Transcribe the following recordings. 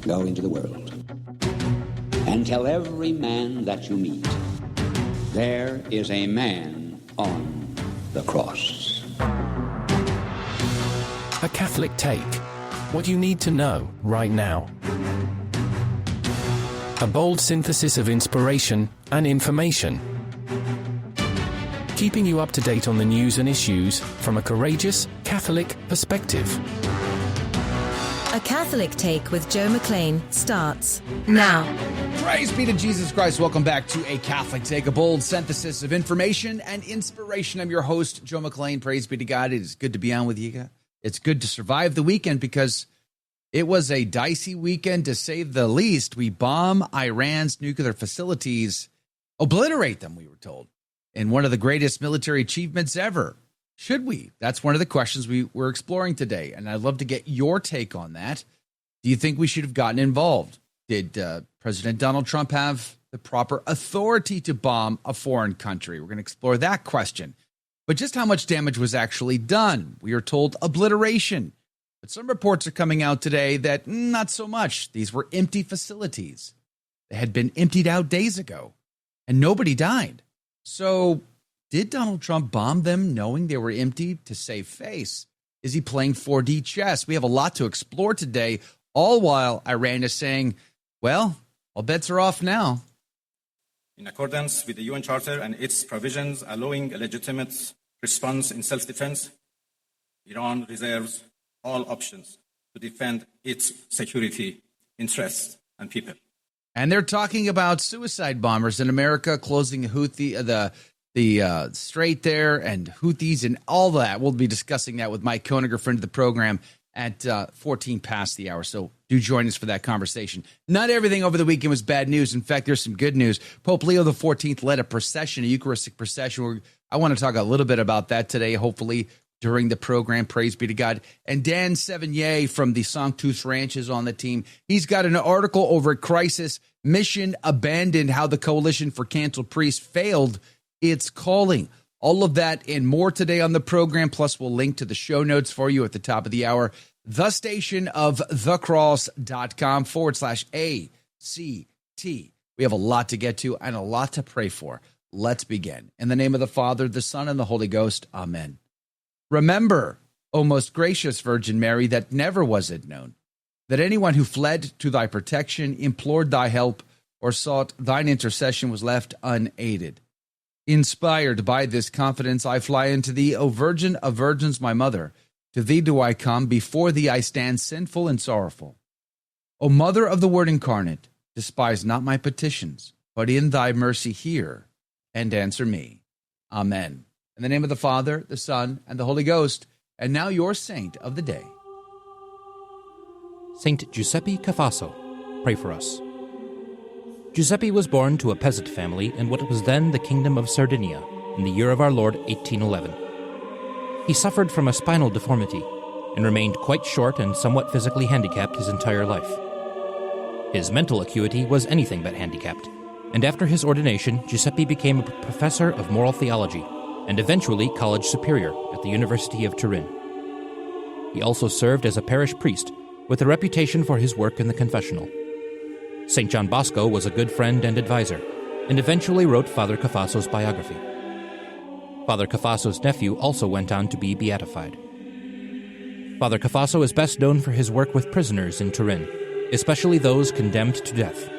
Go into the world and tell every man that you meet, there is a man on the cross. A Catholic Take. What you need to know right now. A bold synthesis of inspiration and information. Keeping you up to date on the news and issues from a courageous Catholic perspective. A Catholic Take with Joe McLean starts now. Praise be to Jesus Christ. Welcome back to A Catholic Take, a bold synthesis of information and inspiration. I'm your host, Joe McLean. Praise be to God. It is good to be on with you. It's good to survive the weekend because it was a dicey weekend, to say the least. We bomb Iran's nuclear facilities, obliterate them, we were told, in one of the greatest military achievements ever. Should we? That's one of the questions we're exploring today, and I'd love to get your take on that. Do you think we should have gotten involved? Did President Donald Trump have the proper authority to bomb a foreign country? We're going to explore that question. But just how much damage was actually done? We are told obliteration. But some reports are coming out today that not so much. These were empty facilities. They had been emptied out days ago, and nobody died. So did Donald Trump bomb them knowing they were empty to save face? Is he playing 4D chess? We have a lot to explore today, all while Iran is saying, well, all bets are off now. In accordance with the UN Charter and its provisions allowing a legitimate response in self-defense, Iran reserves all options to defend its security, interests, and people. And they're talking about suicide bombers in America, closing the strait there, and Houthis and all that. We'll be discussing that with Mike Koeniger, friend of the program, at 14 past the hour. So do join us for that conversation. Not everything over the weekend was bad news. In fact, there's some good news. Pope Leo XIV led a procession, a Eucharistic procession. I want to talk a little bit about that today, hopefully, during the program. Praise be to God. And Dan Sevigny from the Sanctus Ranch is on the team. He's got an article over at Crisis, Mission Abandoned, how the Coalition for Canceled Priests failed its calling. All of that and more today on the program. Plus, we'll link to the show notes for you at the top of the hour. The station of thecross.com/ACT. We have a lot to get to and a lot to pray for. Let's begin. In the name of the Father, the Son, and the Holy Ghost. Amen. Remember, O most gracious Virgin Mary, that never was it known that anyone who fled to thy protection, implored thy help, or sought thine intercession was left unaided. Inspired by this confidence, I fly unto thee, O Virgin of Virgins, my mother. To thee do I come, before thee I stand sinful and sorrowful. O Mother of the Word incarnate, despise not my petitions, but in thy mercy hear and answer me. Amen. In the name of the Father, the Son, and the Holy Ghost. And now your saint of the day. Saint Giuseppe Cafasso, pray for us. Giuseppe was born to a peasant family in what was then the Kingdom of Sardinia in the year of our Lord 1811. He suffered from a spinal deformity and remained quite short and somewhat physically handicapped his entire life. His mental acuity was anything but handicapped, and after his ordination, Giuseppe became a professor of moral theology and eventually college superior at the University of Turin. He also served as a parish priest with a reputation for his work in the confessional. St. John Bosco was a good friend and advisor, and eventually wrote Father Cafasso's biography. Father Cafasso's nephew also went on to be beatified. Father Cafasso is best known for his work with prisoners in Turin, especially those condemned to death.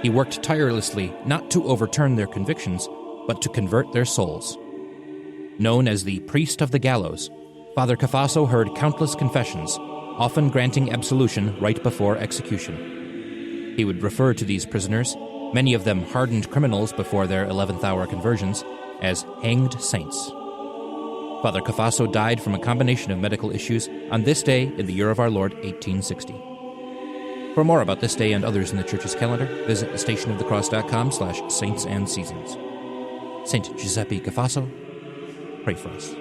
He worked tirelessly not to overturn their convictions, but to convert their souls. Known as the priest of the gallows, Father Cafasso heard countless confessions, often granting absolution right before execution. He would refer to these prisoners, many of them hardened criminals before their 11th hour conversions, as hanged saints. Father Cafasso died from a combination of medical issues on this day in the year of our Lord 1860. For more about this day and others in the Church's calendar, visit thestationofthecross.com/saints and seasons. Saint Giuseppe Cafasso, pray for us.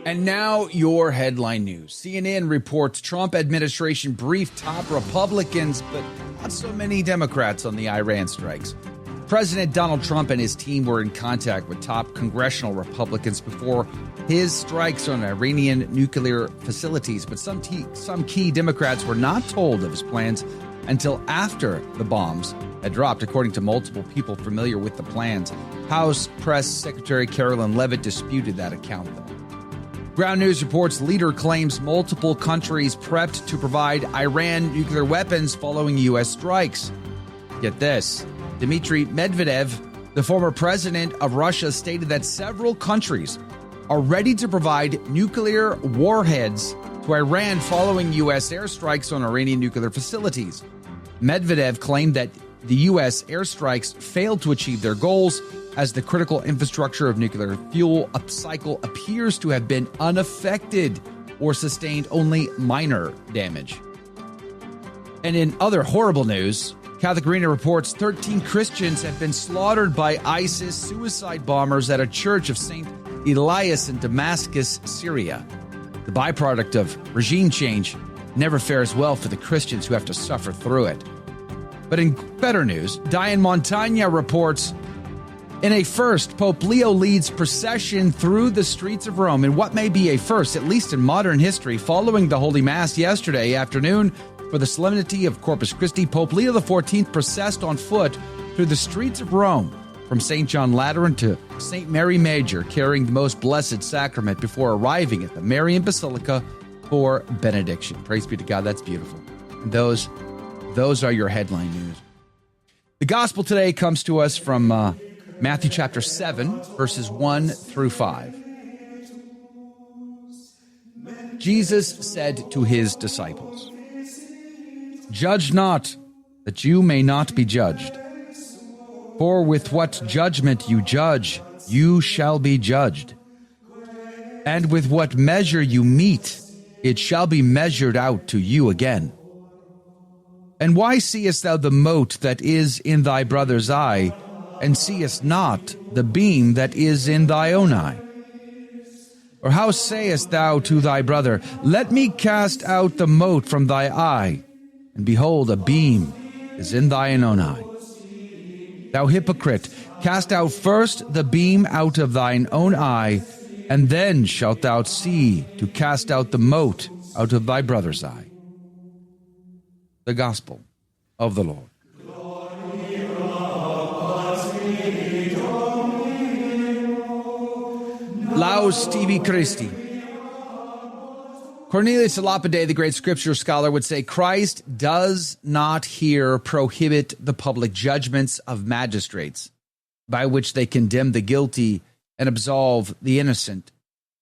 And now your headline news. CNN reports Trump administration briefed top Republicans, but not so many Democrats on the Iran strikes. President Donald Trump and his team were in contact with top congressional Republicans before his strikes on Iranian nuclear facilities, but some key Democrats were not told of his plans until after the bombs had dropped, according to multiple people familiar with the plans. House Press Secretary Carolyn Leavitt disputed that account, though. Ground News reports leader claims multiple countries prepped to provide Iran nuclear weapons following U.S. strikes. Get this. Dmitry Medvedev, the former president of Russia, stated that several countries are ready to provide nuclear warheads to Iran following U.S. airstrikes on Iranian nuclear facilities. Medvedev claimed that the U.S. airstrikes failed to achieve their goals, as the critical infrastructure of nuclear fuel cycle appears to have been unaffected or sustained only minor damage. And in other horrible news, Catholic Arena reports 13 Christians have been slaughtered by ISIS suicide bombers at a church of St. Elias in Damascus, Syria. The byproduct of regime change never fares well for the Christians who have to suffer through it. But in better news, Diane Montagna reports, in a first, Pope Leo leads procession through the streets of Rome in what may be a first, at least in modern history. Following the Holy Mass yesterday afternoon for the solemnity of Corpus Christi, Pope Leo XIV processed on foot through the streets of Rome from St. John Lateran to St. Mary Major, carrying the Most Blessed Sacrament before arriving at the Marian Basilica for benediction. Praise be to God. That's beautiful. And those are your headline news. The gospel today comes to us from Matthew chapter 7, verses 1 through 5. Jesus said to his disciples, "Judge not, that you may not be judged. For with what judgment you judge, you shall be judged. And with what measure you mete, it shall be measured out to you again. And why seest thou the mote that is in thy brother's eye, and seest not the beam that is in thy own eye? Or how sayest thou to thy brother, Let me cast out the mote from thy eye, and behold, a beam is in thine own eye? Thou hypocrite, cast out first the beam out of thine own eye, and then shalt thou see to cast out the mote out of thy brother's eye." The Gospel of the Lord. Laus tibi Christi. Cornelius Lapide, the great scripture scholar, would say Christ does not here prohibit the public judgments of magistrates by which they condemn the guilty and absolve the innocent.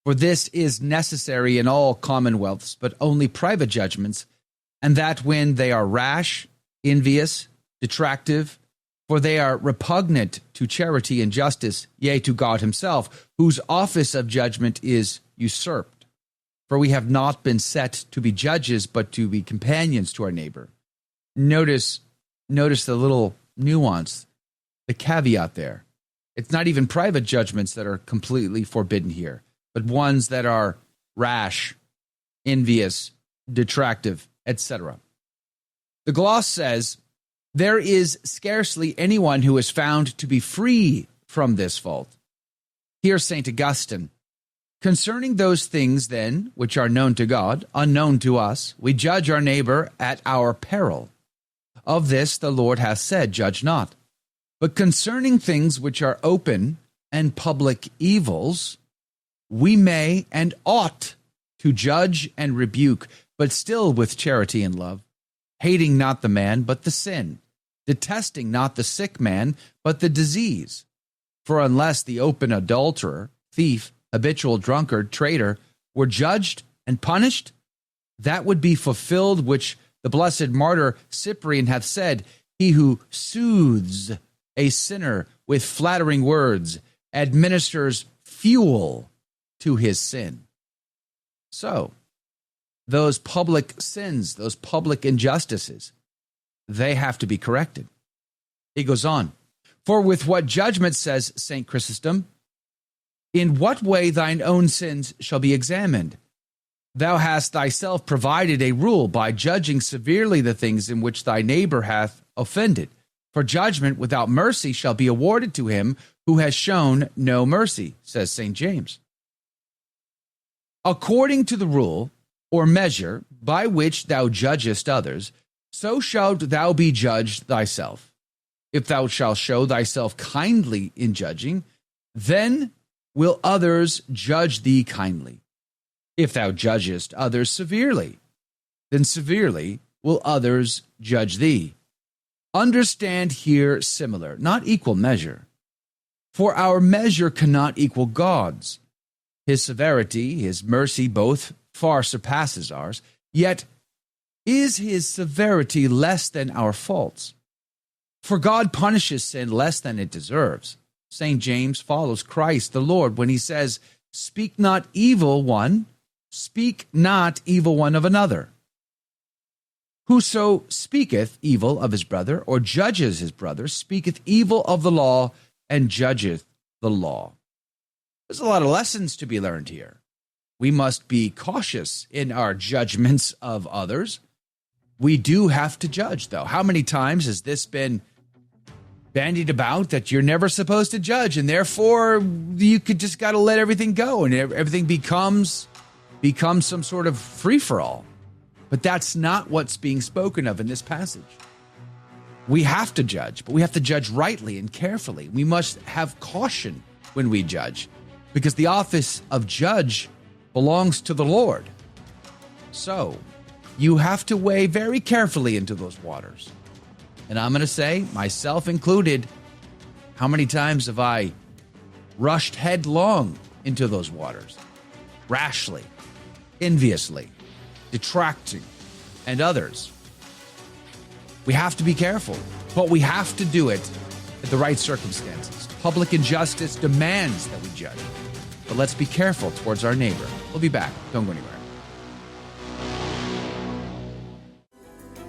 For this is necessary in all commonwealths, but only private judgments, and that when they are rash, envious, detractive, for they are repugnant to charity and justice, yea, to God himself, whose office of judgment is usurped. For we have not been set to be judges, but to be companions to our neighbor. Notice the little nuance, the caveat there. It's not even private judgments that are completely forbidden here, but ones that are rash, envious, detractive, etc. The gloss says, "There is scarcely anyone who is found to be free from this fault." Here's St. Augustine. "Concerning those things, then, which are known to God, unknown to us, we judge our neighbor at our peril. Of this the Lord hath said, Judge not. But concerning things which are open and public evils, we may and ought to judge and rebuke, but still with charity and love, hating not the man, but the sin, detesting not the sick man, but the disease. For unless the open adulterer, thief, habitual drunkard, traitor, were judged and punished, that would be fulfilled which the blessed martyr Cyprian hath said, He who soothes a sinner with flattering words administers fuel to his sin." So, those public sins, those public injustices, they have to be corrected. He goes on, "For with what judgment, says St. Chrysostom, in what way thine own sins shall be examined? Thou hast thyself provided a rule by judging severely the things in which thy neighbor hath offended. For judgment without mercy shall be awarded to him who has shown no mercy, says St. James. According to the rule or measure by which thou judgest others, so shalt thou be judged thyself. If thou shalt show thyself kindly in judging, then will others judge thee kindly. If thou judgest others severely, then severely will others judge thee. Understand here similar, not equal measure. For our measure cannot equal God's. His severity, his mercy both far surpasses ours, yet is his severity less than our faults? For God punishes sin less than it deserves. St. James follows Christ the Lord when he says, speak not evil one of another. Whoso speaketh evil of his brother, or judges his brother, speaketh evil of the law, and judgeth the law. There's a lot of lessons to be learned here. We must be cautious in our judgments of others. We do have to judge, though. How many times has this been bandied about that you're never supposed to judge, and therefore you could just got to let everything go, and everything becomes some sort of free-for-all? But that's not what's being spoken of in this passage. We have to judge, but we have to judge rightly and carefully. We must have caution when we judge, because the office of judge belongs to the Lord. So you have to weigh very carefully into those waters. And I'm going to say, myself included, how many times have I rushed headlong into those waters? Rashly, enviously, detracting, and others. We have to be careful, but we have to do it at the right circumstances. Public injustice demands that we judge, but let's be careful towards our neighbor. We'll be back. Don't go anywhere.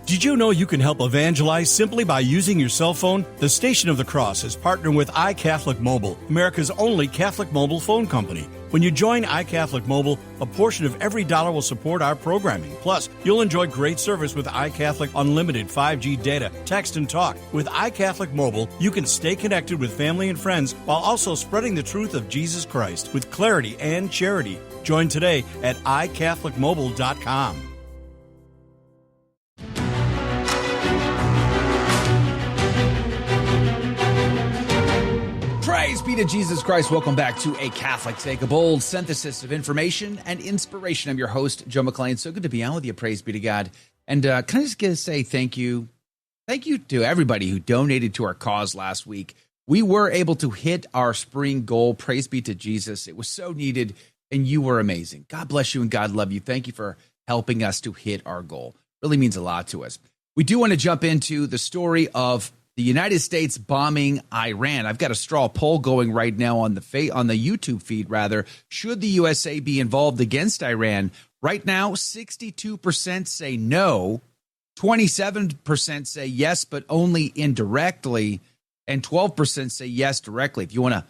Did you know you can help evangelize simply by using your cell phone? The Station of the Cross is partnering with iCatholic Mobile, America's only Catholic mobile phone company. When you join iCatholic Mobile, a portion of every dollar will support our programming. Plus, you'll enjoy great service with iCatholic Unlimited 5G data, text, and talk. With iCatholic Mobile, you can stay connected with family and friends while also spreading the truth of Jesus Christ with clarity and charity. Join today at iCatholicMobile.com. Praise be to Jesus Christ. Welcome back to A Catholic Take, a bold synthesis of information and inspiration. I'm your host, Joe McClain. So good to be on with you. Praise be to God. And can I just say thank you? Thank you to everybody who donated to our cause last week. We were able to hit our spring goal. Praise be to Jesus. It was so needed, and you were amazing. God bless you and God love you. Thank you for helping us to hit our goal. Really means a lot to us. We do want to jump into the story of the United States bombing Iran. I've got a straw poll going right now on the YouTube feed, rather. Should the USA be involved against Iran? Right now, 62% say no, 27% say yes, but only indirectly, and 12% say yes directly. If you want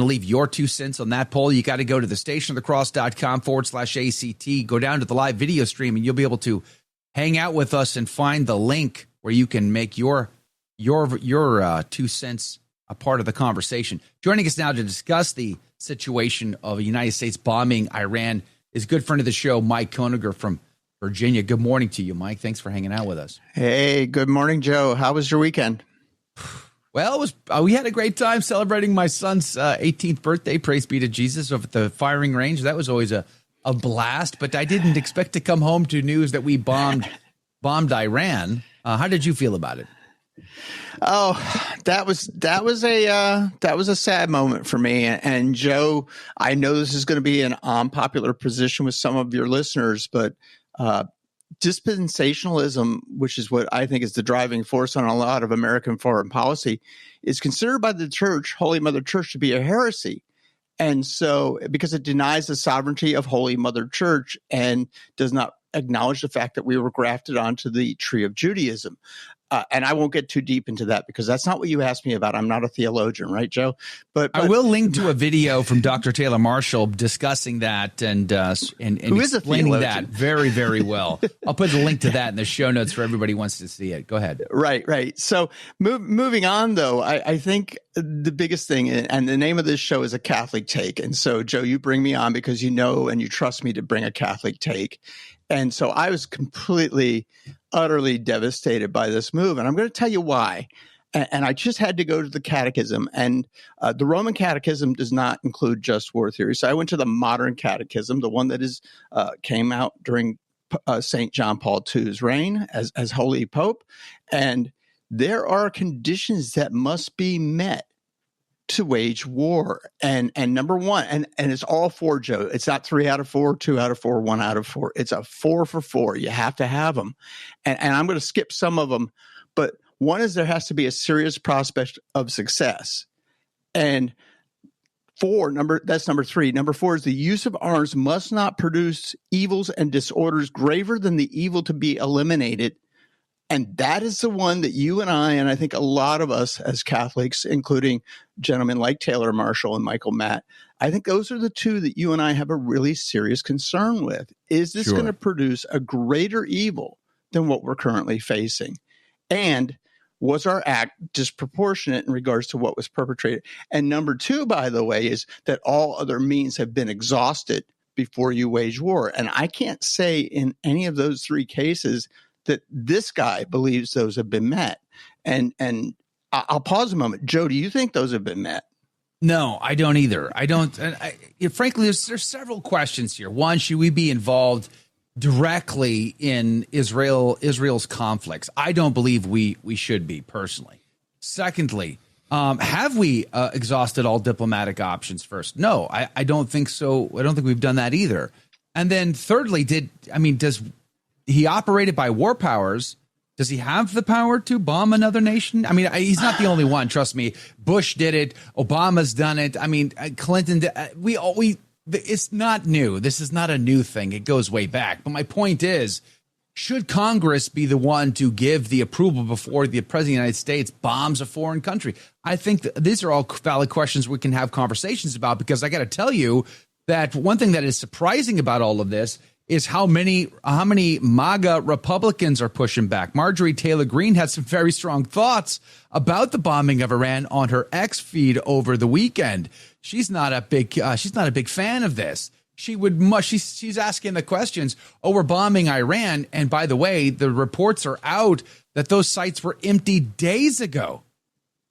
to leave your 2 cents on that poll, you got to go to thestationofthecross.com/ACT, go down to the live video stream, and you'll be able to hang out with us and find the link where you can make your 2 cents a part of the conversation. Joining us now to discuss the situation of the United States bombing Iran is a good friend of the show, Mike Koeniger from Virginia. Good morning to you, Mike. Thanks for hanging out with us. Hey, good morning, Joe. How was your weekend? Well, we had a great time celebrating my son's 18th birthday. Praise be to Jesus, over at the firing range. That was always a blast, but I didn't expect to come home to news that we bombed Iran. How did you feel about it? Oh, that was a sad moment for me. And Joe, I know this is going to be an unpopular position with some of your listeners, but dispensationalism, which is what I think is the driving force on a lot of American foreign policy, is considered by the Church, Holy Mother Church, to be a heresy. And so, because it denies the sovereignty of Holy Mother Church and does not acknowledge the fact that we were grafted onto the tree of Judaism. And I won't get too deep into that because that's not what you asked me about. I'm not a theologian, right, Joe? But I will link to a video from Dr. Taylor Marshall discussing that and explaining that very, very well. I'll put the link to that in the show notes for everybody who wants to see it. Go ahead. Right. So moving on, though, I think the biggest thing, and the name of this show is A Catholic Take. And so, Joe, you bring me on because you know and you trust me to bring a Catholic take. And so I was completely, utterly devastated by this move. And I'm going to tell you why. And I just had to go to the catechism. And the Roman catechism does not include just war theory. So I went to the modern catechism, the one that came out during St. John Paul II's reign as Holy Pope. And there are conditions that must be met to wage war. And number one, and it's all 4, Joe. It's not 3 out of 4, 2 out of 4, 1 out of 4. It's a 4 for 4. You have to have them. And I'm going to skip some of them. But one is there has to be a serious prospect of success. And that's number 3. Number 4 is the use of arms must not produce evils and disorders graver than the evil to be eliminated. And that is the one that you and I think a lot of us as Catholics, including gentlemen like Taylor Marshall and Michael Matt, I think those are the 2 that you and I have a really serious concern with. Is this going to produce a greater evil than what we're currently facing? And was our act disproportionate in regards to what was perpetrated? And number 2, by the way, is that all other means have been exhausted before you wage war. And I can't say in any of those 3 cases that this guy believes those have been met. And I'll pause a moment. Joe, do you think those have been met? No, I don't either. I don't. Frankly, there's several questions here. One, should we be involved directly in Israel's conflicts? I don't believe we should be, personally. Secondly, have we exhausted all diplomatic options first? No, I don't think so. I don't think we've done that either. And then thirdly, does he operate by war powers? Does he have the power to bomb another nation? I mean, he's not the only one. Trust me. Bush did it. Obama's done it. I mean, Clinton did. It's not new. This is not a new thing. It goes way back. But my point is, should Congress be the one to give the approval before the President of the United States bombs a foreign country? I think these are all valid questions we can have conversations about, because I got to tell you that one thing that is surprising about all of this is how many MAGA Republicans are pushing back. Marjorie Taylor Greene had some very strong thoughts about the bombing of Iran on her X feed over the weekend. She's not a big fan of this. She's asking the questions. Oh, we're bombing Iran, and by the way, the reports are out that those sites were empty days ago.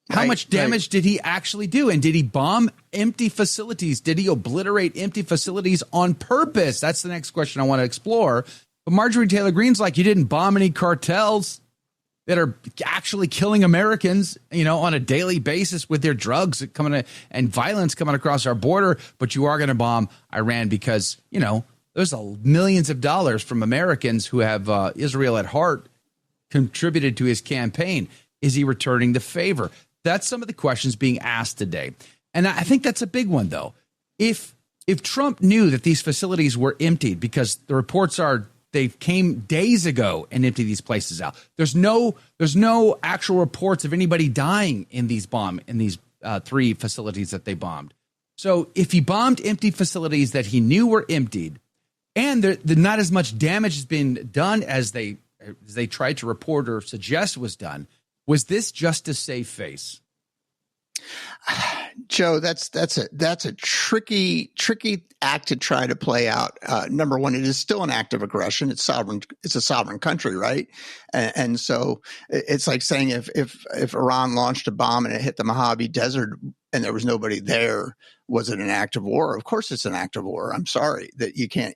How much damage did he actually do? And did he bomb empty facilities? Did he obliterate empty facilities on purpose? That's the next question I want to explore. But Marjorie Taylor Greene's like, you didn't bomb any cartels that are actually killing Americans, on a daily basis with their drugs and violence coming across our border. But you are going to bomb Iran because, there's millions of dollars from Americans who have Israel at heart contributed to his campaign. Is he returning the favor? That's some of the questions being asked today. And I think that's a big one, though. If Trump knew that these facilities were emptied, because the reports are they came days ago and emptied these places out. There's no actual reports of anybody dying in these 3 facilities that they bombed. So if he bombed empty facilities that he knew were emptied, and not as much damage has been done as they tried to report or suggest was done, was this just to save face? Joe, that's a tricky act to try to play out. Number one, it is still an act of aggression. It's sovereign. It's a sovereign country, right? And so it's like saying if Iran launched a bomb and it hit the Mojave Desert and there was nobody there, was it an act of war? Of course, it's an act of war. I'm sorry that you can't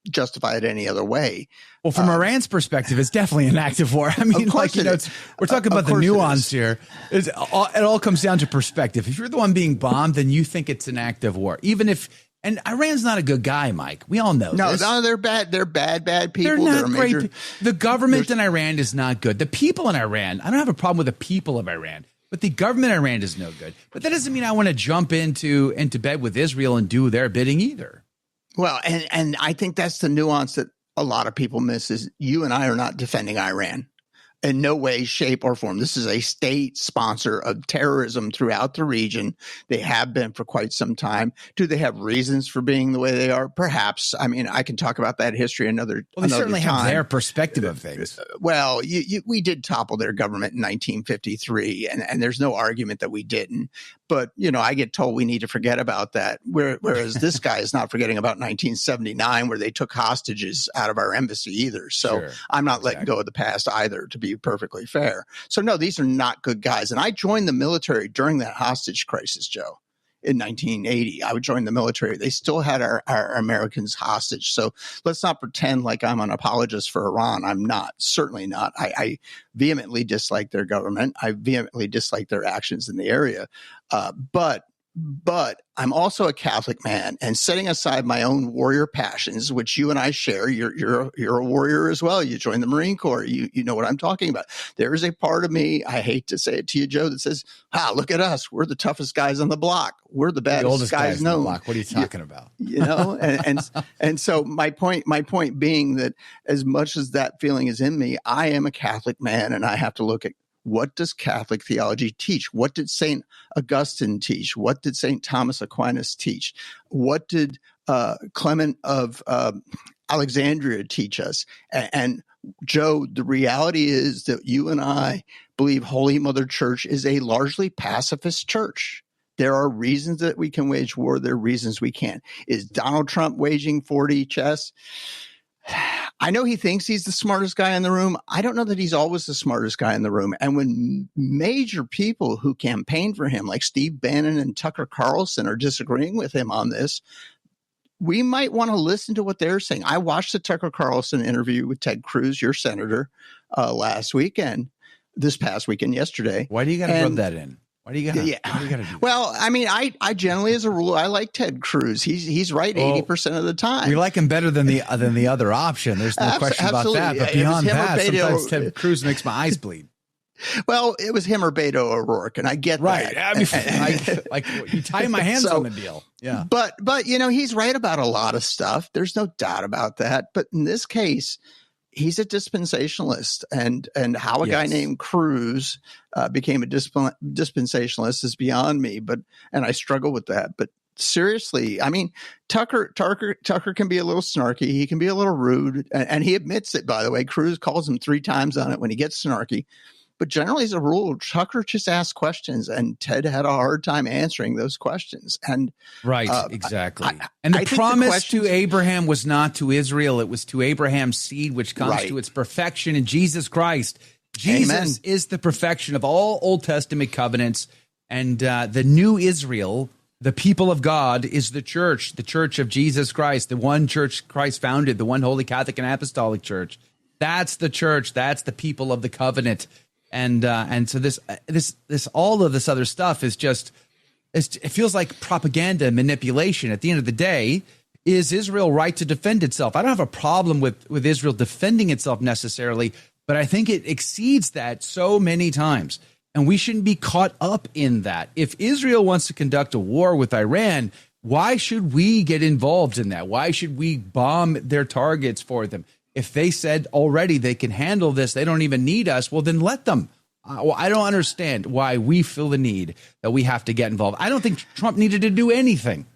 justify it any other way. Well, from Iran's perspective, it's definitely an act of war. I mean, we're talking about the nuance here. It all comes down to perspective. If you're the one being bombed, then you think it's an act of war, and Iran's not a good guy, Mike. We all know this. No, they're bad. They're bad people. They're not great. The government in Iran is not good. The people in Iran, I don't have a problem with the people of Iran, but the government in Iran is no good. But that doesn't mean I want to jump into bed with Israel and do their bidding either. Well, and I think that's the nuance that a lot of people miss is you and I are not defending Iran. In no way, shape, or form. This is a state sponsor of terrorism throughout the region. They have been for quite some time. Do they have reasons for being the way they are? Perhaps. I mean, I can talk about that history another time. Well, they certainly have their perspective of things. Well, we did topple their government in 1953, and there's no argument that we didn't. But, I get told we need to forget about that. Whereas this guy is not forgetting about 1979, where they took hostages out of our embassy either. So sure, I'm not letting go of the past either, to be perfectly fair. So no, these are not good guys. And I joined the military during that hostage crisis, Joe. In 1980, I would join the military. They still had our Americans hostage. So let's not pretend like I'm an apologist for Iran. I'm not, certainly not. I vehemently dislike their government. I vehemently dislike their actions in the area. But I'm also a Catholic man, and setting aside my own warrior passions, which you and I share, you're a warrior as well. You joined the Marine Corps. You know what I'm talking about. There is a part of me, I hate to say it to you, Joe, that says, look at us. We're the toughest guys on the block. We're the baddest guys known. What are you talking about? And so my point being that as much as that feeling is in me, I am a Catholic man, and I have to look at, what does Catholic theology teach? What did St. Augustine teach? What did St. Thomas Aquinas teach? What did Clement of Alexandria teach us? And Joe, the reality is that you and I believe Holy Mother Church is a largely pacifist church. There are reasons that we can wage war. There are reasons we can't. Is Donald Trump waging 4D chess? I know he thinks he's the smartest guy in the room. I don't know that he's always the smartest guy in the room. And when major people who campaign for him, like Steve Bannon and Tucker Carlson, are disagreeing with him on this, we might want to listen to what they're saying. I watched the Tucker Carlson interview with Ted Cruz, your senator, this past weekend, yesterday. Why do you got to rub that in? Why do you got to do that? Well, I mean, I generally, as a rule, I like Ted Cruz. He's right 80% of the time. We like him better than the other option. There's no question about that. But beyond that, sometimes Ted Cruz makes my eyes bleed. Well, it was him or Beto O'Rourke, and I get that. Right. Like you tie my hands on the deal. Yeah. But he's right about a lot of stuff. There's no doubt about that. But in this case, he's a dispensationalist, and how a guy named Cruz became a dispensationalist is beyond me. And I struggle with that. But seriously, I mean, Tucker can be a little snarky. He can be a little rude, and he admits it. By the way, Cruz calls him 3 times on it when he gets snarky. But generally, as a rule, Tucker just asks questions, and Ted had a hard time answering those questions. And exactly. And the promise to Abraham was not to Israel; it was to Abraham's seed, which comes to its perfection in Jesus Christ. Jesus is the perfection of all Old Testament covenants, and the new Israel, the people of God, is the church of Jesus Christ, the one church Christ founded, the one Holy Catholic and Apostolic Church. That's the church. That's the people of the covenant. And so this all of this other stuff is just, it feels like propaganda and manipulation. At the end of the day, is Israel right to defend itself? I don't have a problem with Israel defending itself necessarily, but I think it exceeds that so many times. And we shouldn't be caught up in that. If Israel wants to conduct a war with Iran, why should we get involved in that? Why should we bomb their targets for them? If they said already they can handle this, they don't even need us, well, then let them. I don't understand why we feel the need that we have to get involved. I don't think Trump needed to do anything.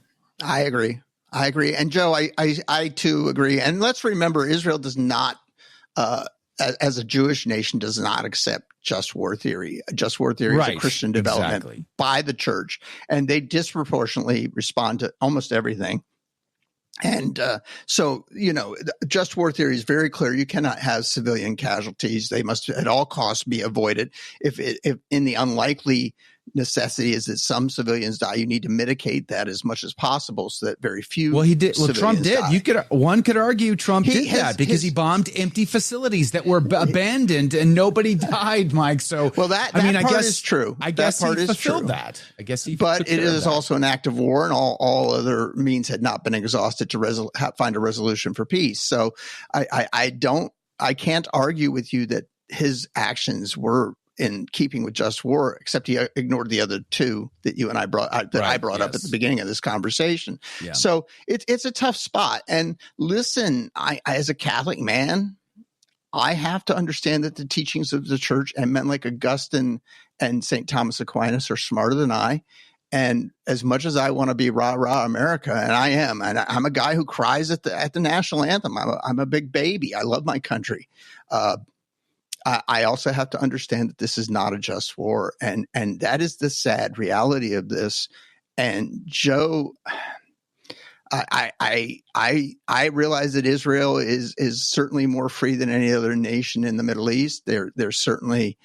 I agree. And Joe, I too agree. And let's remember, Israel does not, as a Jewish nation, does not accept just war theory. Just war theory is a Christian development by the church, and they disproportionately respond to almost everything. And so, just war theory is very clear. You cannot have civilian casualties. They must at all costs be avoided. If in the unlikely necessity is that some civilians die, you need to mitigate that as much as possible so that very few. Well, he did. Well, Trump did. Die. One could argue Trump did that because he bombed empty facilities that were abandoned and nobody died, Mike. So, well, I guess is true. I guess he fulfilled that. I guess he. But it is also an act of war, and all other means had not been exhausted to find a resolution for peace. So, I can't argue with you that his actions were in keeping with just war, except he ignored the other 2 that you and I brought up at the beginning of this conversation. Yeah. So it's a tough spot. And listen, I as a Catholic man, I have to understand that the teachings of the church and men like Augustine and St. Thomas Aquinas are smarter than I. And as much as I want to be rah rah America, and I am, and I'm a guy who cries at the national anthem. I'm a big baby. I love my country. I also have to understand that this is not a just war, and that is the sad reality of this. And Joe, I realize that Israel is certainly more free than any other nation in the Middle East. They're certainly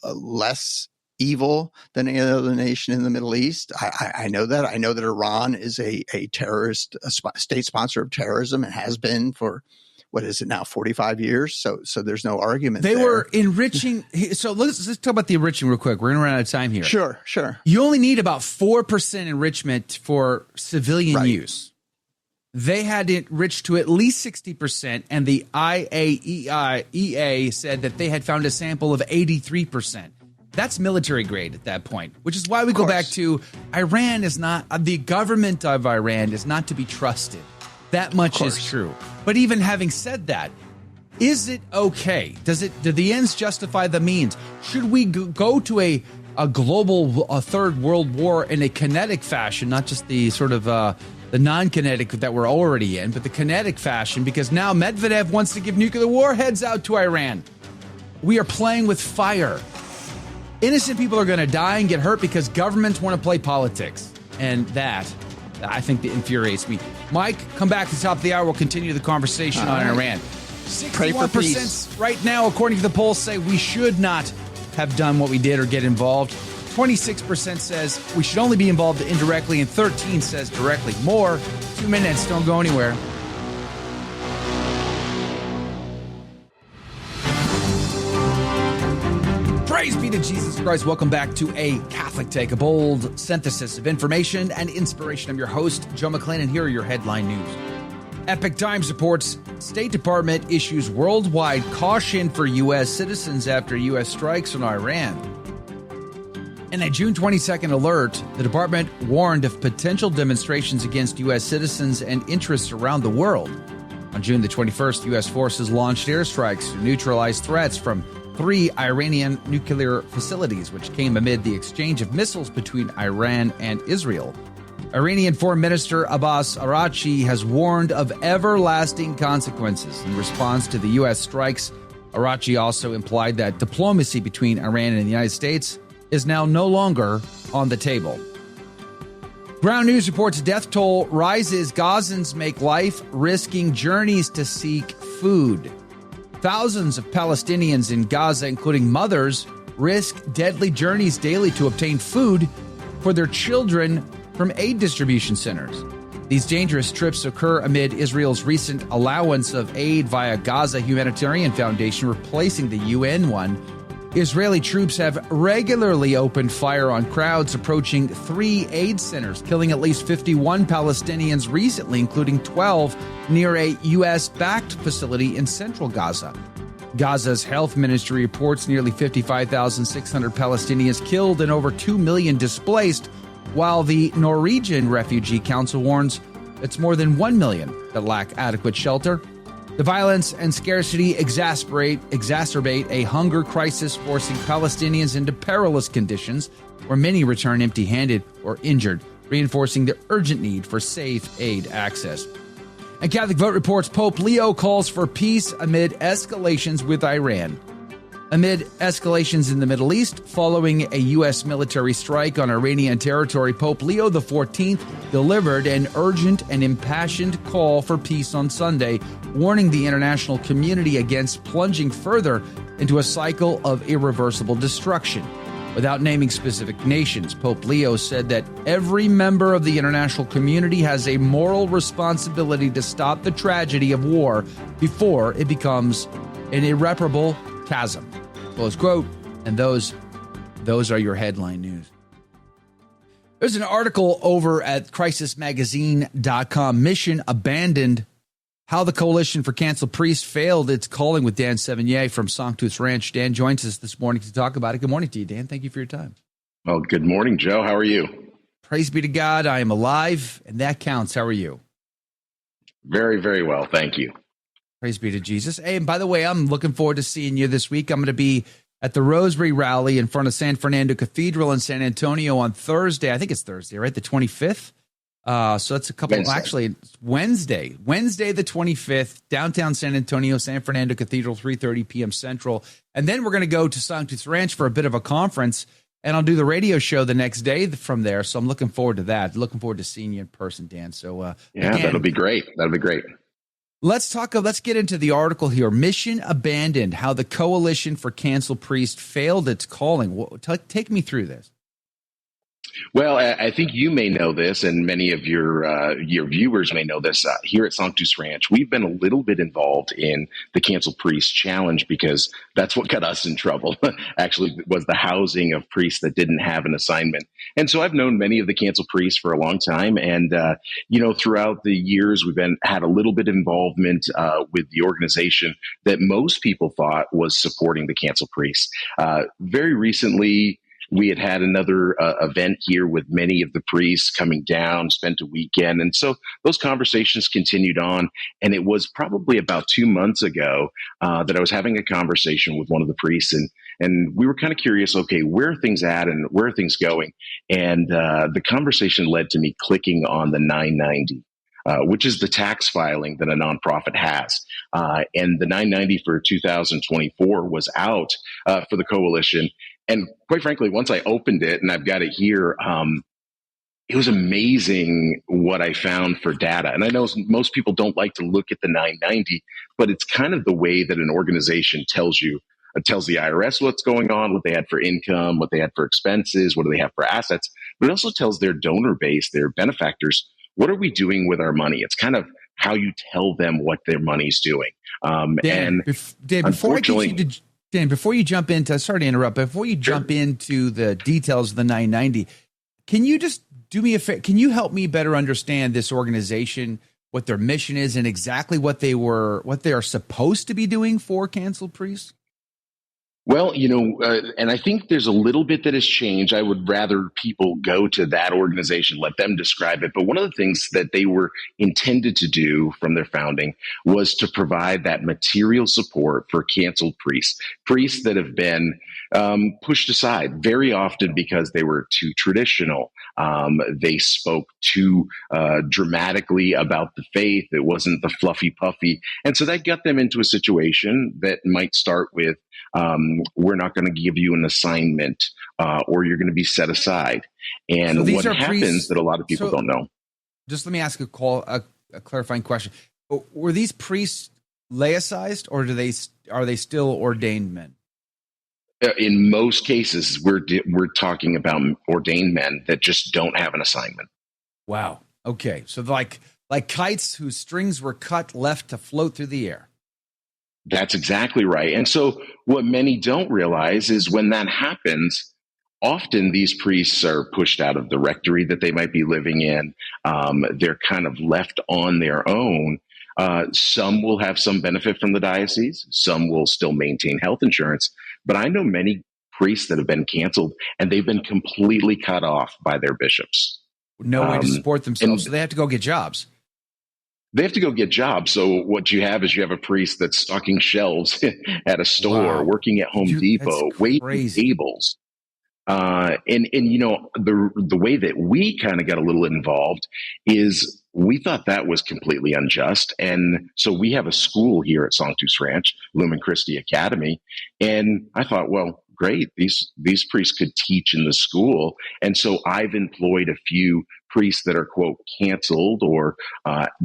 less evil than any other nation in the Middle East. I know that. I know that Iran is a terrorist, state sponsor of terrorism, and has been for, what is it now, 45 years? So there's no argument. They there. were enriching. So let's talk about the enriching real quick. We're going to run out of time here. Sure. You only need about 4% enrichment for civilian use. They had it enriched to at least 60%, and the IAEA said that they had found a sample of 83%. That's military grade at that point, which is why we go back to Iran is not, the government of Iran is not to be trusted. That much is true. But even having said that, is it okay? Do the ends justify the means? Should we go to a global third world war in a kinetic fashion, not just the sort of the non-kinetic that we're already in, but the kinetic fashion, because now Medvedev wants to give nuclear warheads out to Iran. We are playing with fire. Innocent people are going to die and get hurt because governments want to play politics. And that, I think, that infuriates me. Mike, come back at the top of the hour. We'll continue the conversation on Iran. 61% right now, according to the polls, say we should not have done what we did or get involved. 26% says we should only be involved indirectly, and 13% says directly. More. 2 minutes. Don't go anywhere. Praise be to Jesus Christ. Welcome back to A Catholic Take, a bold synthesis of information and inspiration. I'm your host, Joe McClain, and here are your headline news. Epoch Times reports State Department issues worldwide caution for U.S. citizens after U.S. strikes on Iran. In a June 22nd alert, the department warned of potential demonstrations against U.S. citizens and interests around the world. On June the 21st, U.S. forces launched airstrikes to neutralize threats from 3 Iranian nuclear facilities, which came amid the exchange of missiles between Iran and Israel. Iranian Foreign Minister Abbas Araghchi has warned of everlasting consequences in response to the U.S. strikes. Araghchi also implied that diplomacy between Iran and the United States is now no longer on the table. Ground News reports death toll rises. Gazans make life-risking journeys to seek food. Thousands of Palestinians in Gaza, including mothers, risk deadly journeys daily to obtain food for their children from aid distribution centers. These dangerous trips occur amid Israel's recent allowance of aid via Gaza Humanitarian Foundation, replacing the UN one. Israeli troops have regularly opened fire on crowds approaching 3 aid centers, killing at least 51 Palestinians recently, including 12 near a U.S.-backed facility in central Gaza. Gaza's health ministry reports nearly 55,600 Palestinians killed and over 2 million displaced, while the Norwegian Refugee Council warns it's more than 1 million that lack adequate shelter. The violence and scarcity exacerbate a hunger crisis, forcing Palestinians into perilous conditions where many return empty-handed or injured, reinforcing the urgent need for safe aid access. And Catholic Vote reports Pope Leo calls for peace amid escalations with Iran. Amid escalations in the Middle East following a U.S. military strike on Iranian territory, Pope Leo XIV delivered an urgent and impassioned call for peace on Sunday, warning the international community against plunging further into a cycle of irreversible destruction. Without naming specific nations, Pope Leo said that every member of the international community has a moral responsibility to stop the tragedy of war before it becomes an irreparable chasm. Close quote. And those are your headline news. There's an article over at crisismagazine.com. Mission abandoned. How the Coalition for Canceled Priests failed its calling, with Dan Sevigny from Sanctus Ranch. Dan joins us this morning to talk about it. Good morning to you, Dan. Thank you for your time. Well, good morning, Joe. How are you? Praise be to God. I am alive, and that counts. How are you? Very, very well. Thank you. Praise be to Jesus. Hey, and by the way, I'm looking forward to seeing you this week. I'm going to be at the Rosary Rally in front of San Fernando Cathedral in San Antonio on Thursday. I think it's Thursday, right? The 25th. So that's a couple. Wednesday. Actually, it's Wednesday the 25th, downtown San Antonio, San Fernando Cathedral, 3:30 p.m. Central. And then we're going to go to Sanctus Ranch for a bit of a conference, and I'll do the radio show the next day from there. So I'm looking forward to that. Looking forward to seeing you in person, Dan. So again, that'll be great. That'll be great. Let's get into the article here. Mission Abandoned: How the Coalition for Canceled Priests Failed Its Calling. Take me through this. Well, I think you may know this, and many of your viewers may know this. Here at Sanctus Ranch, we've been a little bit involved in the Canceled Priest Challenge because that's what got us in trouble. Actually, was the housing of priests that didn't have an assignment. And so I've known many of the canceled priests for a long time, and throughout the years, we've had a little bit of involvement with the organization that most people thought was supporting the canceled priests. Very recently, we had another event here with many of the priests coming down, spent a weekend. And so those conversations continued on. And it was probably about 2 months ago that I was having a conversation with one of the priests. And we were kind of curious, okay, where are things at and where are things going? And the conversation led to me clicking on the 990. Which is the tax filing that a nonprofit has. And the 990 for 2024 was out for the coalition. And quite frankly, once I opened it, and I've got it here, it was amazing what I found for data. And I know most people don't like to look at the 990, but it's kind of the way that an organization tells the IRS what's going on, what they had for income, what they had for expenses, what do they have for assets. But it also tells their donor base, their benefactors, what are we doing with our money? It's kind of how you tell them what their money's doing. Dan, before you jump into, sorry to interrupt, before you jump into the details of the 990, can you just do me a favor? Can you help me better understand this organization, what their mission is, and exactly what they are supposed to be doing for canceled priests? Well, and I think there's a little bit that has changed. I would rather people go to that organization, let them describe it. But one of the things that they were intended to do from their founding was to provide that material support for canceled priests that have been pushed aside very often because they were too traditional. They spoke too dramatically about the faith. It wasn't the fluffy puffy. And so that got them into a situation that might start with, we're not going to give you an assignment, or you're going to be set aside. And so what happens priests, that a lot of people don't know. Just let me ask a clarifying question. Were these priests laicized, or are they still ordained men? In most cases, we're talking about ordained men that just don't have an assignment. Wow. Okay. So like kites whose strings were cut, left to float through the air. That's exactly right. And so what many don't realize is when that happens, often these priests are pushed out of the rectory that they might be living in. They're kind of left on their own. Some will have some benefit from the diocese. Some will still maintain health insurance. But I know many priests that have been canceled, and they've been completely cut off by their bishops. No way to support themselves, so they have to go get jobs. They have to go get jobs. So what you have is a priest that's stocking shelves at a store, working at Home Depot, waiting tables. And the way that we kind of got a little involved is we thought that was completely unjust. And so we have a school here at Sanctus Ranch, Lumen Christi Academy. And I thought, well, great, these priests could teach in the school. And so I've employed a few priests that are, quote, canceled or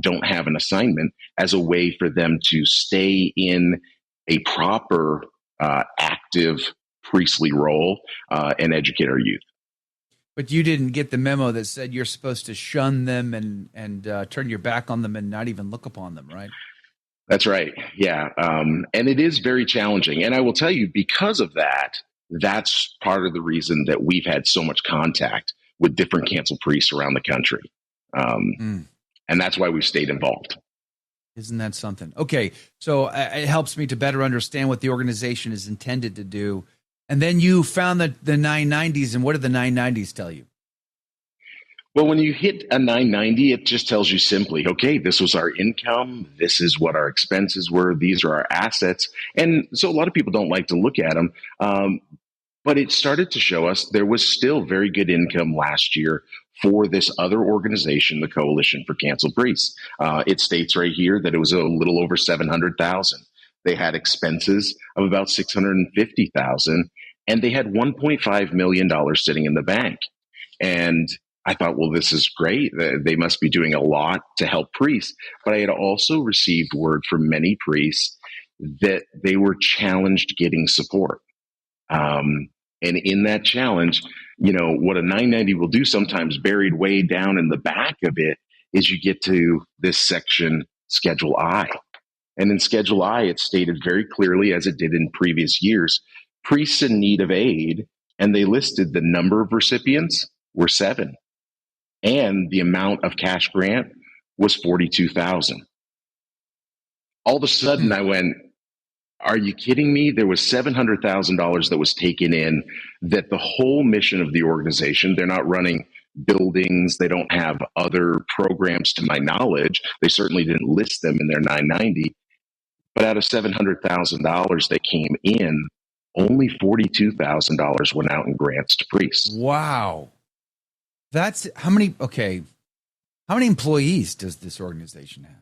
don't have an assignment as a way for them to stay in a proper active priestly role and educate our youth. But you didn't get the memo that said you're supposed to shun them and turn your back on them and not even look upon them, right? That's right. Yeah. And it is very challenging. And I will tell you, because of that, that's part of the reason that we've had so much contact with different canceled priests around the country. And that's why we've stayed involved. Isn't that something? Okay. So it helps me to better understand what the organization is intended to do. And then you found the 990s, and what did the 990s tell you? Well, when you hit a 990, it just tells you simply, okay, this was our income. This is what our expenses were. These are our assets. And so a lot of people don't like to look at them. But it started to show us there was still very good income last year for this other organization, the Coalition for Canceled Priests. It states right here that it was a little over 700,000. They had expenses of about 650,000, and they had $1.5 million sitting in the bank. And I thought, well, this is great. They must be doing a lot to help priests. But I had also received word from many priests that they were challenged getting support. And in that challenge, what a 990 will do, sometimes buried way down in the back of it, is you get to this section, Schedule I. And in Schedule I, it stated very clearly, as it did in previous years, priests in need of aid, and they listed the number of recipients were 7. And the amount of cash grant was 42,000. All of a sudden, I went, are you kidding me? There was $700,000 that was taken in, that the whole mission of the organization, they're not running buildings. They don't have other programs to my knowledge. They certainly didn't list them in their 990. But out of $700,000 that came in, only $42,000 went out in grants to priests. Wow. That's how many employees does this organization have?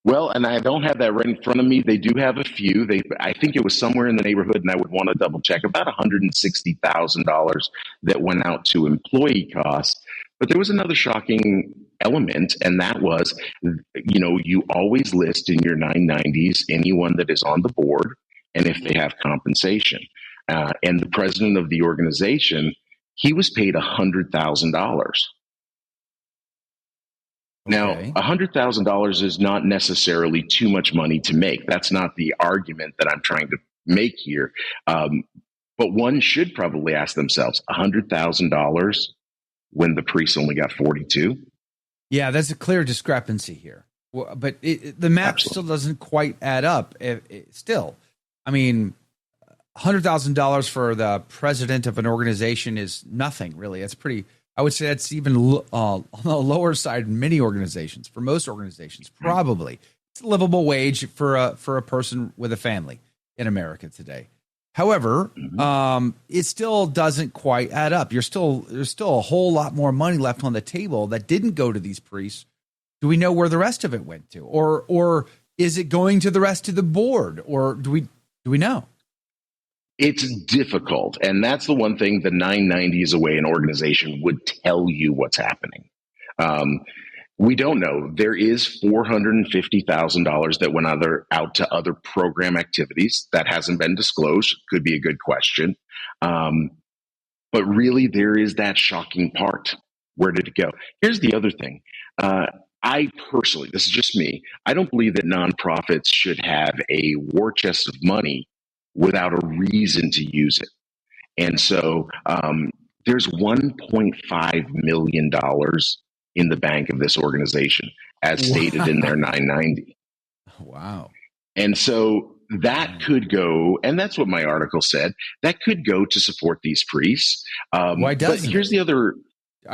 Well, and I don't have that right in front of me. They do have a few. I think it was somewhere in the neighborhood, and I would want to double check, about $160,000 that went out to employee costs. But there was another shocking element, and that was, you always list in your 990s anyone that is on the board and if they have compensation. And the president of the organization, he was paid $100,000. Now, $100,000 is not necessarily too much money to make. That's not the argument that I'm trying to make here. But one should probably ask themselves, $100,000 when the priest only got 42? Yeah, that's a clear discrepancy here. But the math still doesn't quite add up. Still, I mean, $100,000 for the president of an organization is nothing, really. It's pretty. I would say that's even on the lower side in many organizations. For most organizations, probably it's a livable wage for a person with a family in America today. However, it still doesn't quite add up. There's still a whole lot more money left on the table that didn't go to these priests. Do we know where the rest of it went to, or is it going to the rest of the board, or do we know? It's difficult. And that's the one thing the 990s away an organization would tell you what's happening. We don't know. There is $450,000 that went out to other program activities. That hasn't been disclosed. Could be a good question. But really, there is that shocking part. Where did it go? Here's the other thing. I personally, this is just me, I don't believe that nonprofits should have a war chest of money without a reason to use it. And so there's $1.5 million in the bank of this organization, as stated in their 990. Wow. And so that could go, and that's what my article said, that could go to support these priests. Why doesn't But here's the other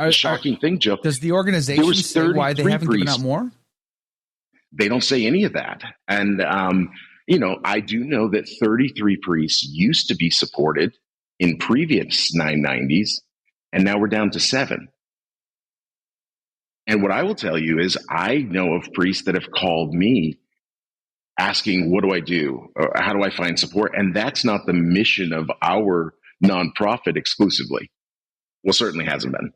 shocking thing, Joe. Does the organization say why they haven't given out more? They don't say any of that. And, I do know that 33 priests used to be supported in previous 990s, and now we're down to 7. And what I will tell you is I know of priests that have called me asking, what do I do? Or how do I find support? And that's not the mission of our nonprofit exclusively. Well, certainly hasn't been.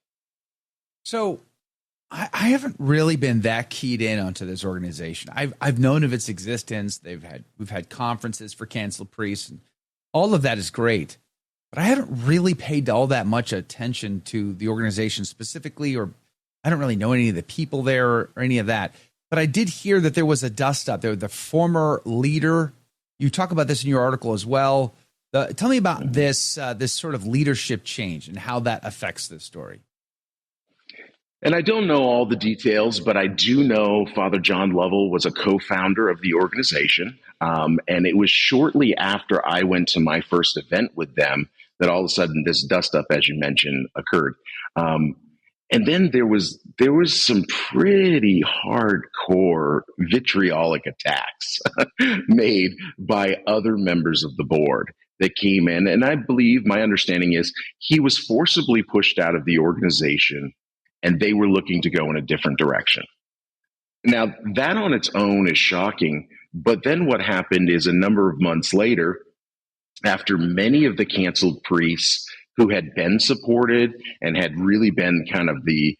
So I haven't really been that keyed in onto this organization. I've known of its existence. We've had conferences for canceled priests, and all of that is great. But I haven't really paid all that much attention to the organization specifically, or I don't really know any of the people there or any of that. But I did hear that there was a dust up there. The former leader, you talk about this in your article as well. Tell me about this sort of leadership change and how that affects this story. And I don't know all the details, but I do know Father John Lovell was a co-founder of the organization. And it was shortly after I went to my first event with them that all of a sudden this dust up, as you mentioned, occurred. And then there was some pretty hardcore vitriolic attacks made by other members of the board that came in. And I believe, my understanding is, he was forcibly pushed out of the organization and they were looking to go in a different direction. Now, that on its own is shocking. But then what happened is, a number of months later, after many of the canceled priests who had been supported and had really been kind of the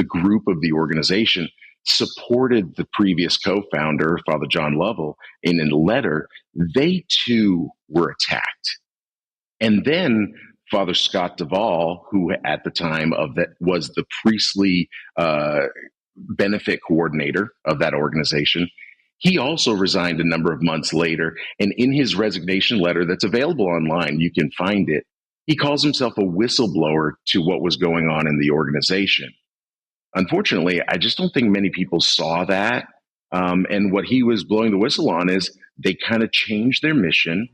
group of the organization, supported the previous co-founder, Father John Lovell, in a letter, they too were attacked. And then Father Scott Duvall, who at the time of that was the priestly benefit coordinator of that organization, he also resigned a number of months later. And in his resignation letter that's available online, you can find it, he calls himself a whistleblower to what was going on in the organization. Unfortunately, I just don't think many people saw that. And what he was blowing the whistle on is they kind of changed their mission,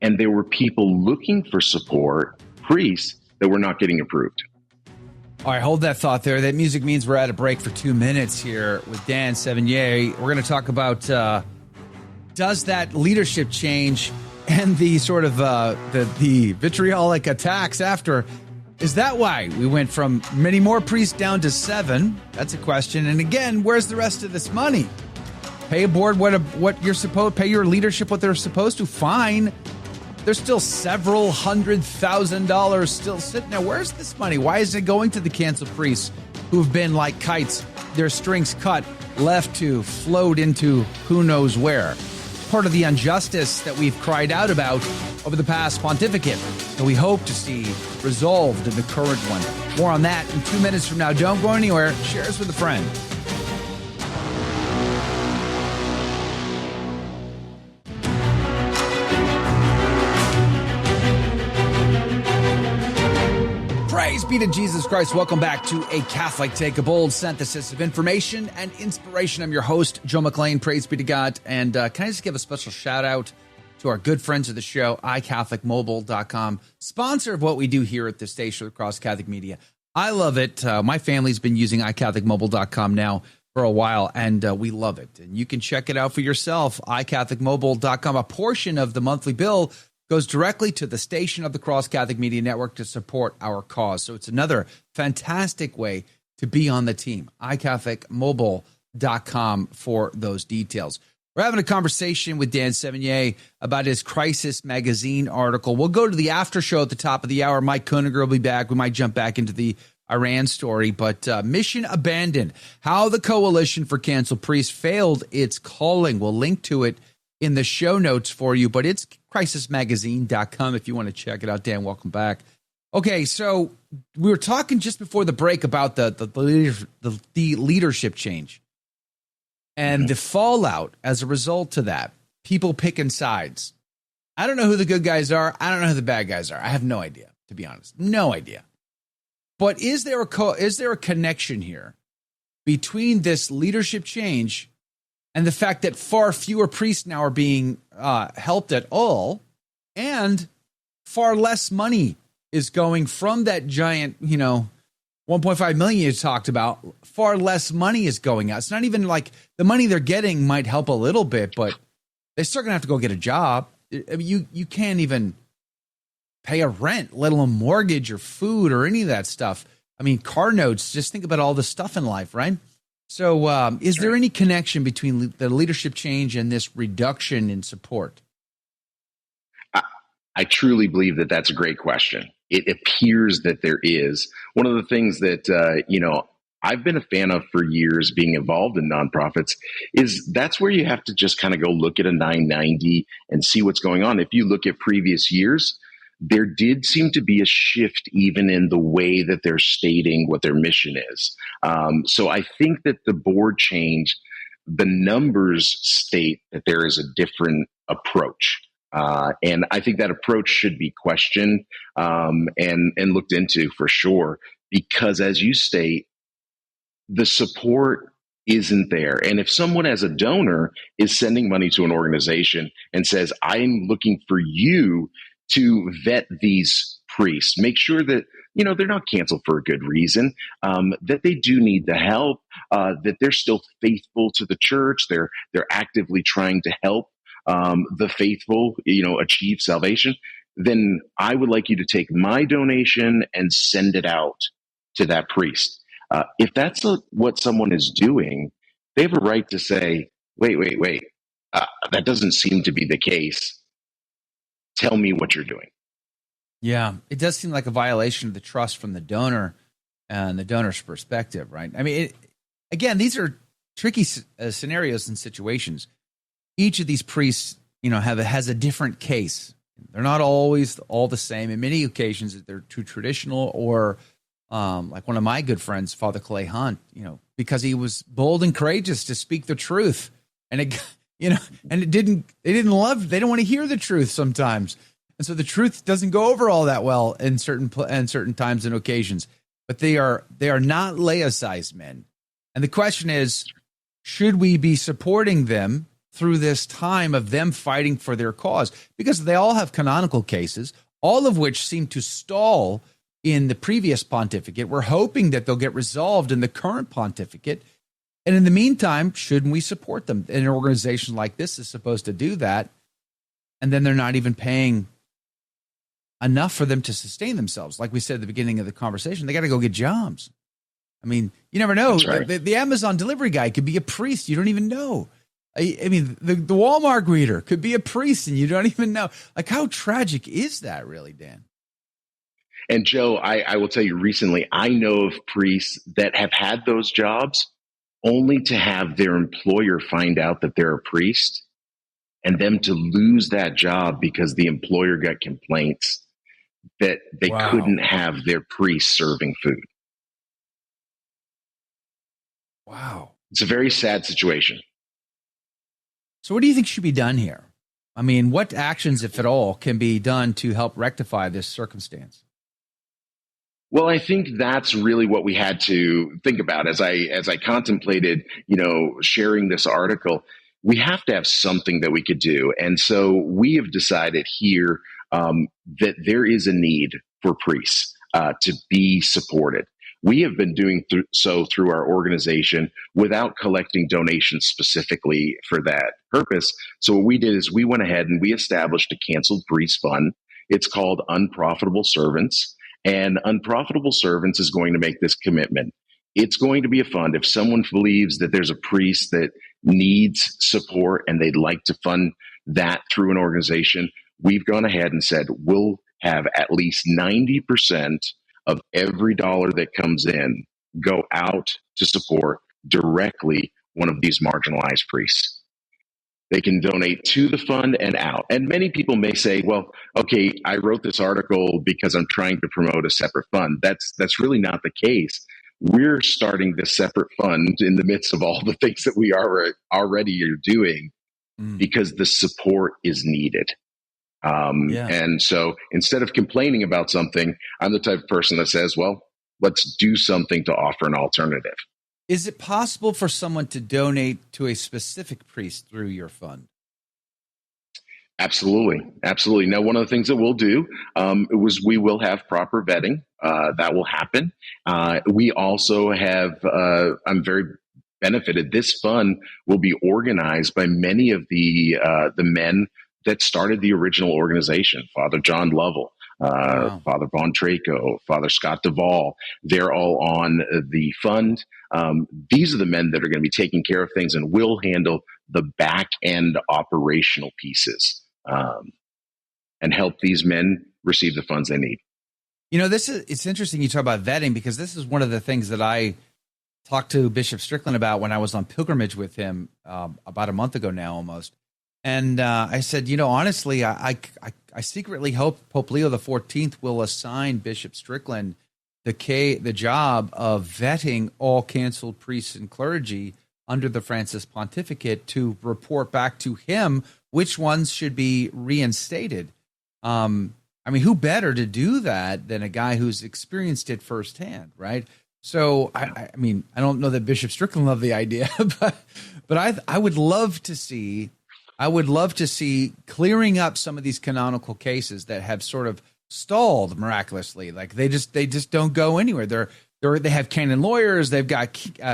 and there were people looking for support, priests, that were not getting approved. All right, hold that thought there. That music means we're at a break for 2 minutes here with Dan Sevigny. We're going to talk about does that leadership change and the sort of the vitriolic attacks after, is that why we went from many more priests down to 7? That's a question. And again, where's the rest of this money? Pay a board what you're supposed, pay your leadership what they're supposed to. Fine. There's still several $100,000 still sitting there. Where's this money? Why is it going to the canceled priests who've been like kites, their strings cut, left to float into who knows where? Part of the injustice that we've cried out about over the past pontificate that we hope to see resolved in the current one. More on that in 2 minutes from now. Don't go anywhere. Share us with a friend. Praise be to Jesus Christ. Welcome back to A Catholic Take, a bold synthesis of information and inspiration. I'm your host, Joe McClain. Praise be to God. And can I just give a special shout out to our good friends of the show, iCatholicMobile.com, sponsor of what we do here at the station across Catholic Media. I love it. My family's been using iCatholicMobile.com now for a while, and we love it. And you can check it out for yourself, iCatholicMobile.com. A portion of the monthly bill goes directly to the Station of the Cross Catholic Media Network to support our cause. So it's another fantastic way to be on the team. iCatholicMobile.com for those details. We're having a conversation with Dan Sevigny about his Crisis Magazine article. We'll go to the after show at the top of the hour. Mike Koeniger will be back. We might jump back into the Iran story, but mission abandoned. How the Coalition for Canceled Priests failed its calling. We'll link to it in the show notes for you, but it's crisismagazine.com if you want to check it out. Dan, welcome back. Okay, so we were talking just before the break about the leadership change and the fallout as a result of that. People picking sides. I don't know who the good guys are. I don't know who the bad guys are. I have no idea, to be honest. No idea. But is there a connection here between this leadership change and the fact that far fewer priests now are being helped at all, and far less money is going from that giant, 1.5 million you talked about? Far less money is going out. It's not even like the money they're getting might help a little bit, but they're still going to have to go get a job. I mean, you can't even pay a rent, let alone mortgage or food or any of that stuff. I mean, car notes, just think about all the stuff in life, right? So is there any connection between the leadership change and this reduction in support? I truly believe that that's a great question. It appears that there is. One of the things that, I've been a fan of for years, being involved in nonprofits, is that's where you have to just kind of go look at a 990 and see what's going on. If you look at previous years, there did seem to be a shift even in the way that they're stating what their mission is. So I think that the board change, the numbers state that there is a different approach. And I think that approach should be questioned and looked into for sure, because as you state, the support isn't there. And if someone as a donor is sending money to an organization and says, I'm looking for you to vet these priests. Make sure that, they're not canceled for a good reason, that they do need the help, that they're still faithful to the church. They're actively trying to help the faithful, achieve salvation. Then I would like you to take my donation and send it out to that priest. If that's what someone is doing, they have a right to say, wait. That doesn't seem to be the case. Tell me what you're doing. Yeah, it does seem like a violation of the trust from the donor and the donor's perspective, right? I mean, again, these are tricky scenarios and situations. Each of these priests, has a different case. They're not always all the same. In many occasions, they're too traditional, or like one of my good friends, Father Clay Hunt, because he was bold and courageous to speak the truth, and they didn't want to hear the truth sometimes. And so the truth doesn't go over all that well in certain times and occasions. But they are not laicized men. And the question is, should we be supporting them through this time of them fighting for their cause? Because they all have canonical cases, all of which seem to stall in the previous pontificate. We're hoping that they'll get resolved in the current pontificate. And in the meantime, shouldn't we support them? An organization like this is supposed to do that. And then they're not even paying enough for them to sustain themselves. Like we said at the beginning of the conversation, they got to go get jobs. I mean, you never know. Right. The Amazon delivery guy could be a priest. You don't even know. I mean, the Walmart greeter could be a priest and you don't even know. Like, how tragic is that really, Dan? And Joe, I will tell you, recently, I know of priests that have had those jobs only to have their employer find out that they're a priest and them to lose that job because the employer got complaints that they couldn't have their priest serving food. Wow. It's a very sad situation. So what do you think should be done here? I mean, what actions, if at all, can be done to help rectify this circumstance? Well, I think that's really what we had to think about as I contemplated, sharing this article. We have to have something that we could do. And so we have decided here that there is a need for priests to be supported. We have been doing so through our organization without collecting donations specifically for that purpose. So what we did is we went ahead and we established a canceled priest fund. It's called Unprofitable Servants. And Unprofitable Servants is going to make this commitment. It's going to be a fund. If someone believes that there's a priest that needs support and they'd like to fund that through an organization, we've gone ahead and said we'll have at least 90% of every dollar that comes in go out to support directly one of these marginalized priests. They can donate to the fund and out. And many people may say, well, okay, I wrote this article because I'm trying to promote a separate fund. That's really not the case. We're starting this separate fund in the midst of all the things that we already are doing because the support is needed. And so instead of complaining about something, I'm the type of person that says, well, let's do something to offer an alternative. Is it possible for someone to donate to a specific priest through your fund? Absolutely. Absolutely. Now, one of the things that we'll do we will have proper vetting. That will happen. We also have, I'm very benefited. This fund will be organized by many of the men that started the original organization, Father John Lovell, Father Von Traco, Father Scott Duvall. They're all on the fund. These are the men that are going to be taking care of things and will handle the back end operational pieces and help these men receive the funds they need. It's interesting you talk about vetting, because this is one of the things that I talked to Bishop Strickland about when I was on pilgrimage with him about a month ago now almost. And I said, honestly, I secretly hope Pope Leo XIV will assign Bishop Strickland the job of vetting all canceled priests and clergy under the Francis pontificate to report back to him which ones should be reinstated. Who better to do that than a guy who's experienced it firsthand, right? So, I don't know that Bishop Strickland loved the idea, but I would love to see clearing up some of these canonical cases that have sort of stalled miraculously. Like they just don't go anywhere. They have canon lawyers. They've got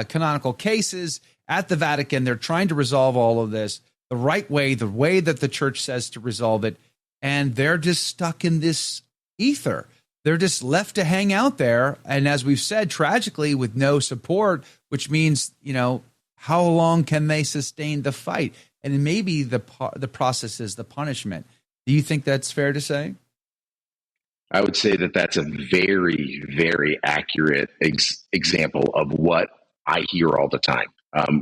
canonical cases at the Vatican. They're trying to resolve all of this the right way, the way that the church says to resolve it. And they're just stuck in this ether. They're just left to hang out there. And as we've said, tragically, with no support, which means, how long can they sustain the fight? And maybe the process is the punishment. Do you think that's fair to say? I would say that that's a very, very accurate example of what I hear all the time.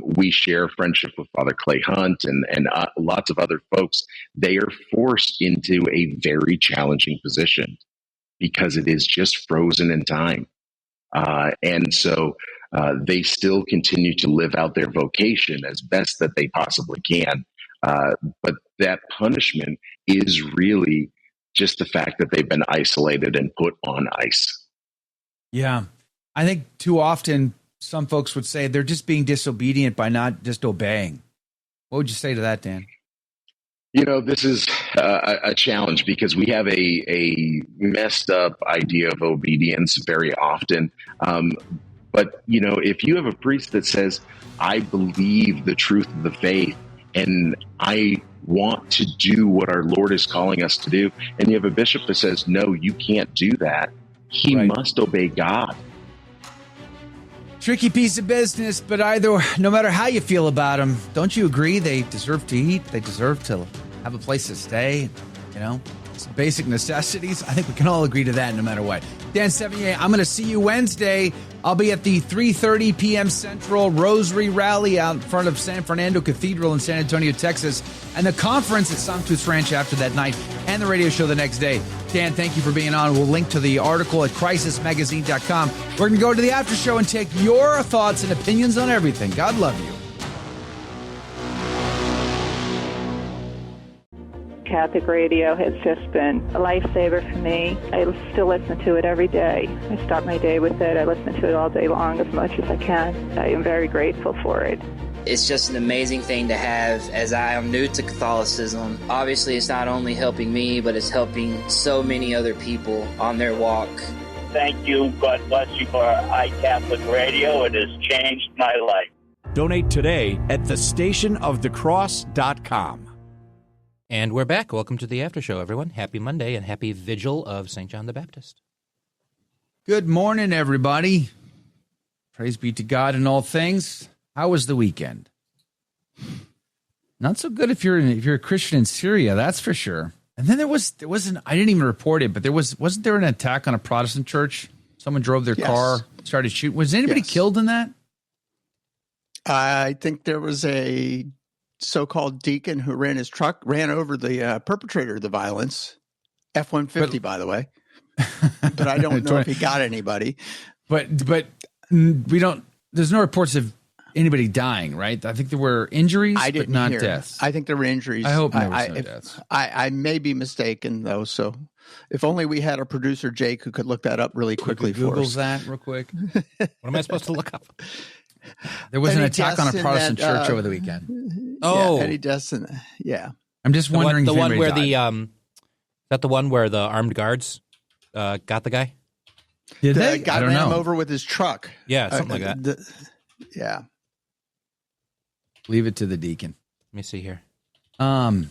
We share friendship with Father Clay Hunt and lots of other folks. They are forced into a very challenging position because it is just frozen in time. And so they still continue to live out their vocation as best that they possibly can. But that punishment is really just the fact that they've been isolated and put on ice. Yeah. I think too often some folks would say they're just being disobedient by not just obeying. What would you say to that, Dan? This is a challenge because we have a messed up idea of obedience very often. But, if you have a priest that says, I believe the truth of the faith and I want to do what our Lord is calling us to do, and you have a bishop that says, no, you can't do that, he must obey God. Tricky piece of business, but no matter how you feel about them, don't you agree they deserve to eat? They deserve to have a place to stay, some basic necessities. I think we can all agree to that no matter what. Dan Sevigny, I'm going to see you Wednesday. I'll be at the 3:30 p.m. Central Rosary Rally out in front of San Fernando Cathedral in San Antonio, Texas, and the conference at Sanctus Ranch after that night, and the radio show the next day. Dan, thank you for being on. We'll link to the article at crisismagazine.com. We're going to go to the after show and take your thoughts and opinions on everything. God love you. Catholic radio has just been a lifesaver for me. I still listen to it every day. I start my day with it. I listen to it all day long as much as I can. I am very grateful for it. It's just an amazing thing to have as I am new to Catholicism. Obviously, it's not only helping me, but it's helping so many other people on their walk. Thank you. God bless you for iCatholic Radio. It has changed my life. Donate today at thestationofthecross.com. And we're back. Welcome to the After Show, everyone. Happy Monday and happy Vigil of St. John the Baptist. Good morning, everybody. Praise be to God in all things. How was the weekend? Not so good if you're a Christian in Syria, that's for sure. And then there wasn't. I didn't even report it, but wasn't there an attack on a Protestant church? Someone drove their car, started shooting. Was anybody killed in that? I think there was a so-called deacon who ran his truck, ran over the perpetrator of the violence, F-150, by the way. But I don't know if he got anybody. But we don't. There's no reports of anybody dying, right? I think there were injuries, but not deaths. I think there were injuries. I hope there was no deaths. I may be mistaken though. So if only we had a producer Jake who could look that up really quickly for us. Google that real quick. What am I supposed to look up? There was an attack on a Protestant church over the weekend. Oh, any deaths in yeah. I'm just wondering the if one where died. is that the one where the armed guards got the guy? Did the they? guy ran him over with his truck. Yeah, something like that. Yeah. Leave it to the deacon. Let me see here. Let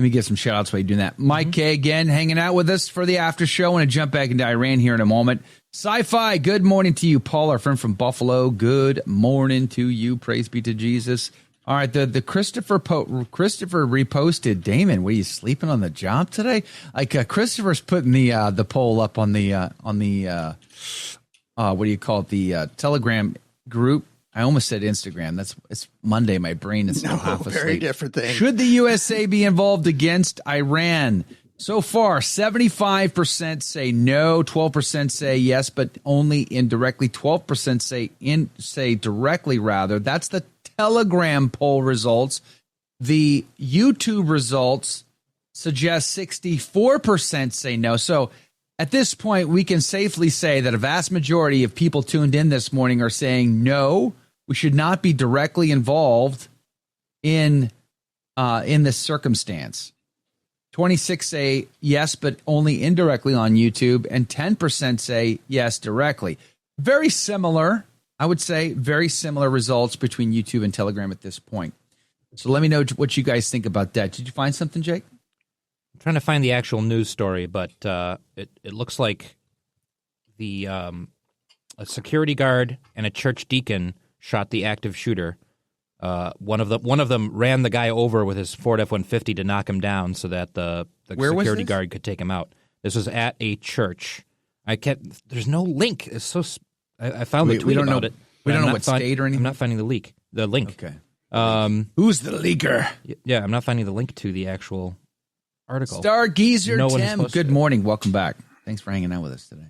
me get some shout outs while you're doing that. Mike K again hanging out with us for the after show. I want to jump back into Iran here in a moment. Sci-Fi, good morning to you. Paul, our friend from Buffalo, good morning to you. Praise be to Jesus. All right, the Christopher reposted. Damon, were you sleeping on the job today? Like Christopher's putting the poll up on the what do you call it? The Telegram group. I almost said Instagram. It's Monday. My brain is still half asleep. Very different thing. Should the USA be involved against Iran? So far, 75% say no, 12% say yes, but only indirectly. 12% say directly, rather. That's the Telegram poll results. The YouTube results suggest 64% say no. So at this point, we can safely say that a vast majority of people tuned in this morning are saying no, we should not be directly involved in this circumstance. 26 say yes, but only indirectly on YouTube, and 10% say yes directly. Very similar, I would say, very similar results between YouTube and Telegram at this point. So let me know what you guys think about that. Did you find something, Jake? I'm trying to find the actual news story, but it looks like a security guard and a church deacon shot the active shooter. One of them ran the guy over with his Ford F-150 to knock him down so that the security guard could take him out. This was at a church. There's no link. It's so. I found the tweet about it. We don't know what state or anything. I'm not finding the link. Okay. Who's the leaker? Yeah, I'm not finding the link to the actual article. Stargeezer Tim, good morning. Welcome back. Thanks for hanging out with us today.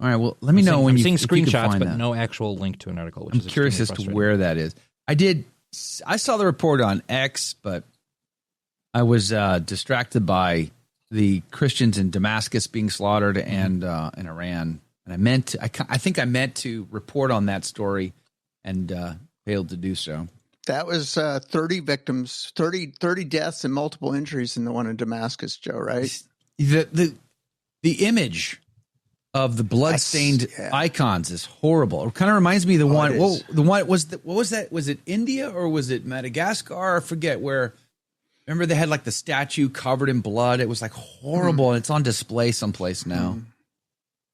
All right, well, let me know when I'm seeing screenshots, you can find but that. No actual link to an article. Which I'm is curious as to where that is. I saw the report on X, but I was distracted by the Christians in Damascus being slaughtered and in Iran. And I think I meant to report on that story and failed to do so. That was 30 victims, 30 deaths and multiple injuries in the one in Damascus, Joe, right? The image of the blood-stained icons is horrible. It kind of reminds me of the one. What was that? Was it India or was it Madagascar? I forget where. Remember they had like the statue covered in blood. It was like horrible, and it's on display someplace now.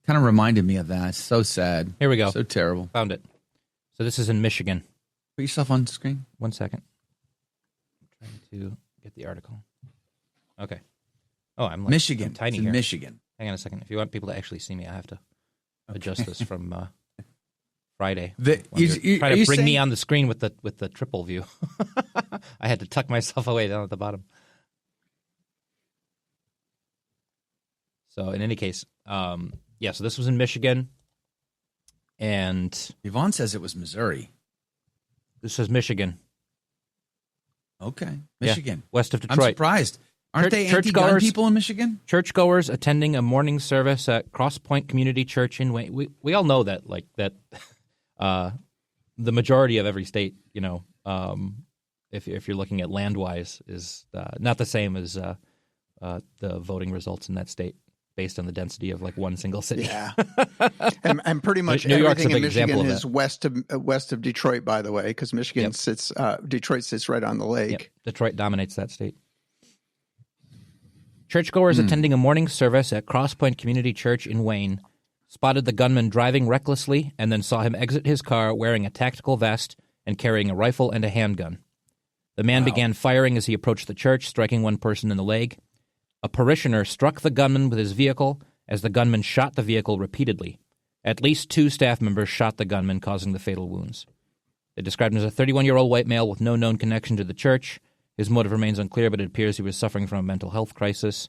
Kind of reminded me of that. It's so sad. Here we go. So terrible. Found it. So this is in Michigan. Put yourself on the screen. 1 second. I'm trying to get the article. Okay. Oh, I'm like Michigan. I'm tiny it's in here. Michigan. Hang on a second. If you want people to actually see me, I have to adjust this from Friday. Try to bring me on the screen with the triple view. I had to tuck myself away down at the bottom. So in any case, so this was in Michigan, and Yvonne says it was Missouri. This says Michigan. Okay, Michigan, west of Detroit. I'm surprised. Aren't they anti-gun people in Michigan? Churchgoers attending a morning service at Cross Point Community Church in Wayne. We all know that, the majority of every state, if you're looking at land-wise, is not the same as the voting results in that state based on the density of like one single city. Yeah, and pretty much New York's everything a big in Michigan example of is west of Detroit, by the way, because Michigan Detroit sits right on the lake. Yep. Detroit dominates that state. Churchgoers attending a morning service at Cross Point Community Church in Wayne spotted the gunman driving recklessly and then saw him exit his car wearing a tactical vest and carrying a rifle and a handgun. The man began firing as he approached the church, striking one person in the leg. A parishioner struck the gunman with his vehicle as the gunman shot the vehicle repeatedly. At least 2 staff members shot the gunman, causing the fatal wounds. They described him as a 31-year-old white male with no known connection to the church. His motive remains unclear, but it appears he was suffering from a mental health crisis.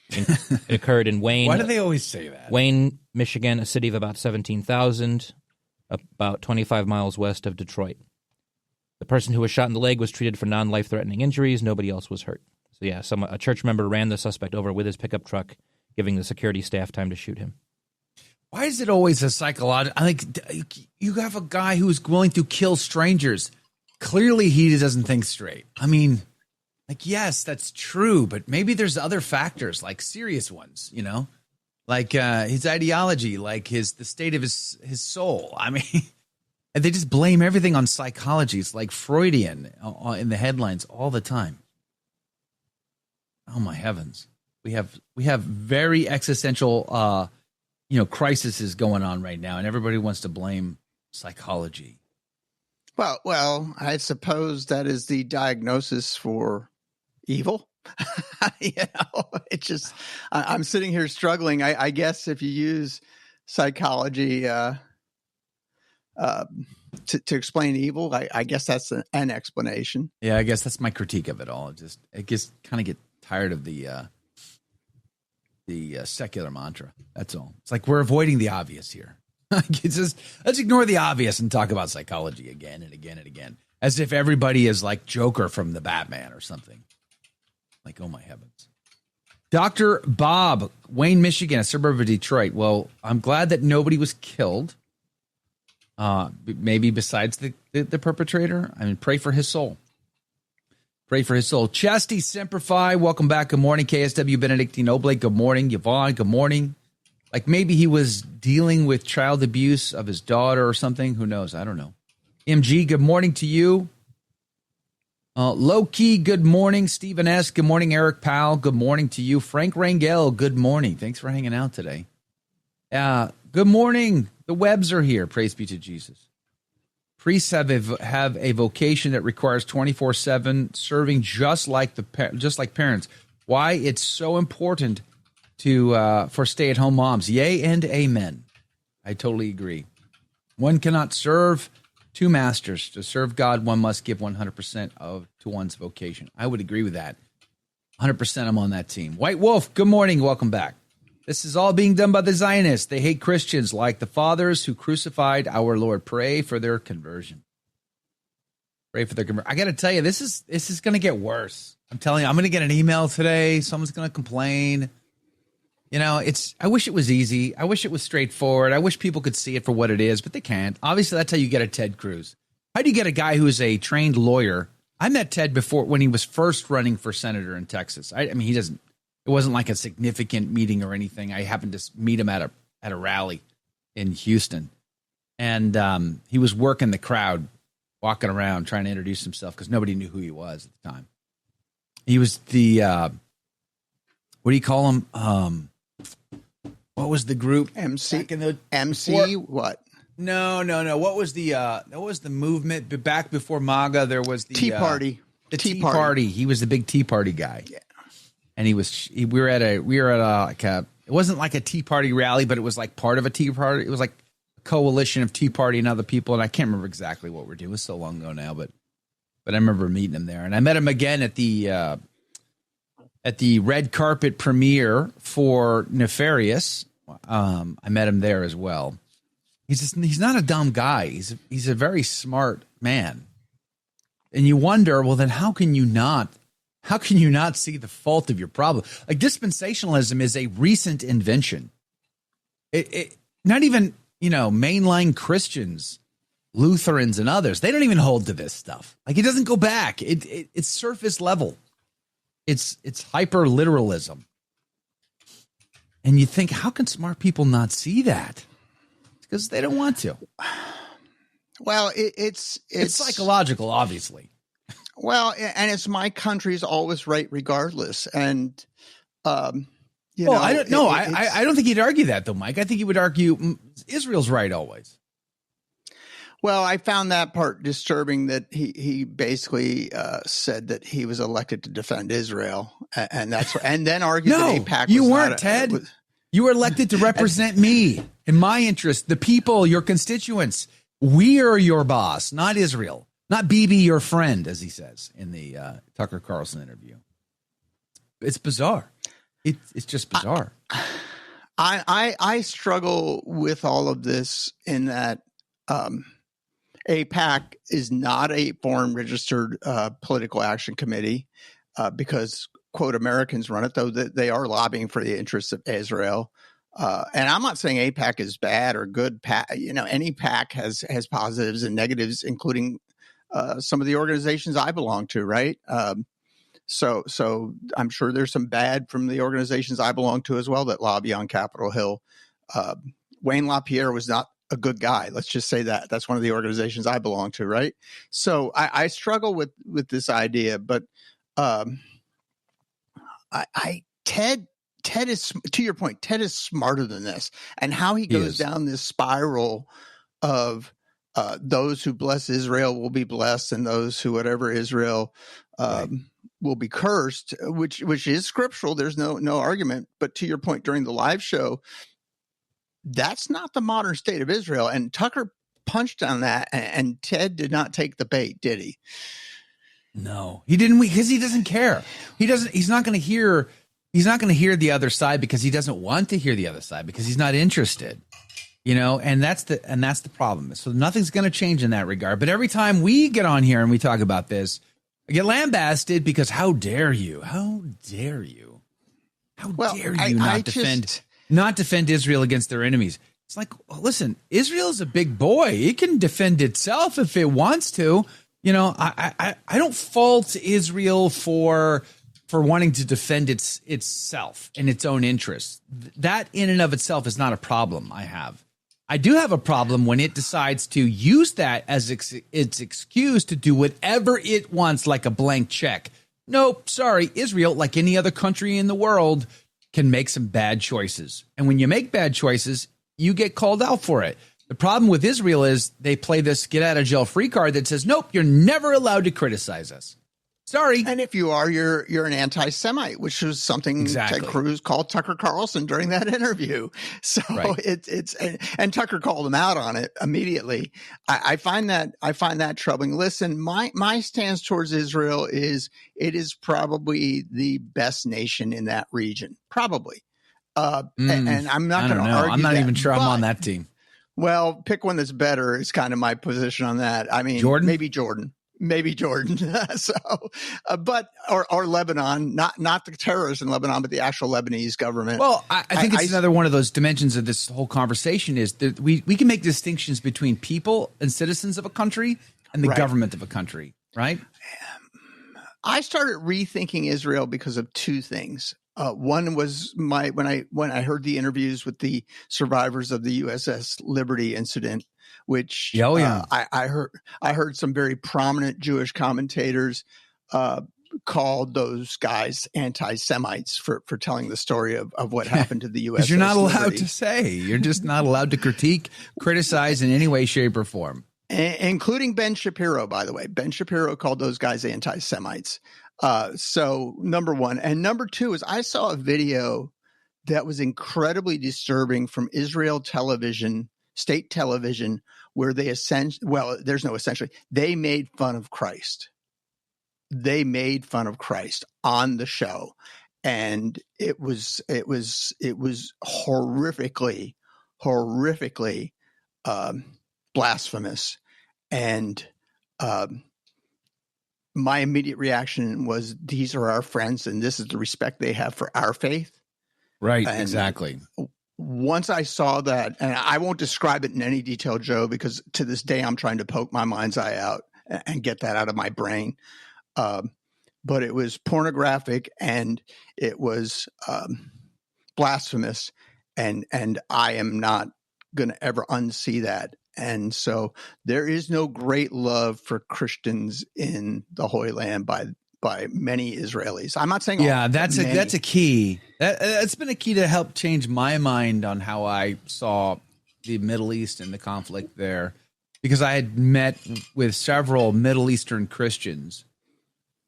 It occurred in Wayne. Why do they always say that? Wayne, Michigan, a city of about 17,000, about 25 miles west of Detroit. The person who was shot in the leg was treated for non-life-threatening injuries. Nobody else was hurt. So a church member ran the suspect over with his pickup truck, giving the security staff time to shoot him. Why is it always a psychological? You have a guy who's willing to kill strangers. Clearly, he doesn't think straight. I mean, yes, that's true, but maybe there's other factors, like serious ones, like his ideology, like the state of his soul. I mean, they just blame everything on psychology. It's like Freudian in the headlines all the time. Oh my heavens, we have very existential, crises going on right now, and everybody wants to blame psychology. Well, I suppose that is the diagnosis for evil. It's just I'm sitting here struggling. I guess if you use psychology to explain evil, I guess that's an explanation. Yeah, I guess that's my critique of it all. I just kind of get tired of the secular mantra. That's all. It's like we're avoiding the obvious here. It's just, let's ignore the obvious and talk about psychology again and again and again, as if everybody is like Joker from the Batman or something. Like, oh my heavens. Dr. Bob, Wayne, Michigan, a suburb of Detroit. Well, I'm glad that nobody was killed. Maybe besides the perpetrator. I mean, pray for his soul. Pray for his soul. Chesty Semper Fi, welcome back. Good morning. KSW Benedictine Oblate, good morning. Yvonne, good morning. Like maybe he was dealing with child abuse of his daughter or something. Who knows? I don't know. MG, good morning to you. Low Key, good morning. Stephen S., good morning. Eric Powell, good morning to you. Frank Rangel, good morning. Thanks for hanging out today. Good morning. The Webbs are here. Praise be to Jesus. Priests have a vocation that requires 24/7 serving, just like parents. Why it's so important for stay-at-home moms. Yay and amen. I totally agree. One cannot serve two masters. To serve God, one must give 100% to one's vocation. I would agree with that. 100%. I'm on that team. White Wolf, good morning. Welcome back. This is all being done by the Zionists. They hate Christians like the fathers who crucified our Lord. Pray for their conversion. Pray for their conversion. I got to tell you, this is going to get worse. I'm telling you, I'm going to get an email today. Someone's going to complain. You know, I wish it was easy. I wish it was straightforward. I wish people could see it for what it is, but they can't. Obviously, that's how you get a Ted Cruz. How do you get a guy who is a trained lawyer? I met Ted before when he was first running for senator in Texas. I mean, it wasn't like a significant meeting or anything. I happened to meet him at a rally in Houston. And he was working the crowd, walking around, trying to introduce himself because nobody knew who he was at the time. He was the, what do you call him? What was the group? MC? What? No. What was the movement back before MAGA? There was the Tea Party. The Tea Party. He was the big Tea Party guy. Yeah. And we were at it wasn't like a Tea Party rally, but it was like part of a Tea Party. It was like a coalition of Tea Party and other people. And I can't remember exactly what we're doing. It was so long ago now, but I remember meeting him there. And I met him again at the red carpet premiere for Nefarious. I met him there as well. He's not a dumb guy. He's a very smart man. And you wonder, well, then how can you not see the fault of your problem? Like dispensationalism is a recent invention. It not even, mainline Christians, Lutherans and others, they don't even hold to this stuff. Like it doesn't go back. It's surface level. It's hyper literalism. And you think, how can smart people not see that? Because they don't want to. Well, it's psychological, obviously. Well, and it's my country's always right, regardless. And I don't think he'd argue that, though, Mike. I think he would argue Israel's right always. Well, I found that part disturbing that he basically said that he was elected to defend Israel, and then argued that AIPAC. You weren't, Ted. You were elected to represent me and my interest, the people, your constituents. We are your boss, not Israel, not Bibi, your friend, as he says in the Tucker Carlson interview. It's bizarre. It's just bizarre. I struggle with all of this in that AIPAC is not a foreign registered political action committee because, quote, Americans run it, though they are lobbying for the interests of Israel. And I'm not saying AIPAC is bad or good. Any PAC has positives and negatives, including some of the organizations I belong to, right? So I'm sure there's some bad from the organizations I belong to as well that lobby on Capitol Hill. Wayne LaPierre was not a good guy. Let's just say that. That's one of the organizations I belong to, right? So I struggle with this idea, but Ted is, to your point, Ted is smarter than this, and how he goes down this spiral of those who bless Israel will be blessed, and those who whatever Israel will be cursed, which is scriptural. There's no argument. But to your point during the live show, that's not the modern state of Israel. And Tucker punched on that, and Ted did not take the bait, did he? No, he didn't, because he doesn't care. He's not going to hear the other side because he doesn't want to hear the other side because he's not interested. And that's the problem. So nothing's going to change in that regard. But every time we get on here and we talk about this, I get lambasted because how dare you? How dare you? How dare you not defend Israel against their enemies? It's like, listen, Israel is a big boy. It can defend itself if it wants to. I don't fault Israel for wanting to defend itself and its own interests. That in and of itself is not a problem I have. I do have a problem when it decides to use that as its excuse to do whatever it wants, like a blank check. Nope, sorry, Israel, like any other country in the world, can make some bad choices. And when you make bad choices, you get called out for it. The problem with Israel is they play this get out of jail free card that says, nope, you're never allowed to criticize us. Sorry. And if you are, you're an anti-Semite, which was something Ted Cruz called Tucker Carlson during that interview. So it's and Tucker called him out on it immediately. I find that troubling. Listen, my stance towards Israel is it is probably the best nation in that region, probably. And I'm not going to argue. I'm not that, even sure I'm on that team. Well, pick one that's better is kind of my position on that. I mean, maybe Jordan. So, or Lebanon, not the terrorists in Lebanon, but the actual Lebanese government. Well, I think it's another one of those dimensions of this whole conversation is that we can make distinctions between people and citizens of a country and the government of a country, right? I started rethinking Israel because of two things. One was when I heard the interviews with the survivors of the USS Liberty incident, which I heard some very prominent Jewish commentators called those guys anti-Semites for telling the story of what happened to the USS Because you're not allowed Liberty. to say. You're just not allowed to critique, criticize in any way, shape, or form. Including Ben Shapiro, by the way. Ben Shapiro called those guys anti-Semites. So number one. And number two is I saw a video that was incredibly disturbing from Israel television, state television, where they they made fun of Christ. They made fun of Christ on the show. And it was horrifically blasphemous. And my immediate reaction was, these are our friends, and this is the respect they have for our faith. Right, and exactly. Once I saw that, and I won't describe it in any detail, Joe, because to this day I'm trying to poke my mind's eye out and get that out of my brain. But it was pornographic and it was blasphemous, and I am not going to ever unsee that. And so there is no great love for Christians in the Holy Land by many Israelis. I'm not saying that's a key. That's been a key to help change my mind on how I saw the Middle East and the conflict there, because I had met with several Middle Eastern Christians,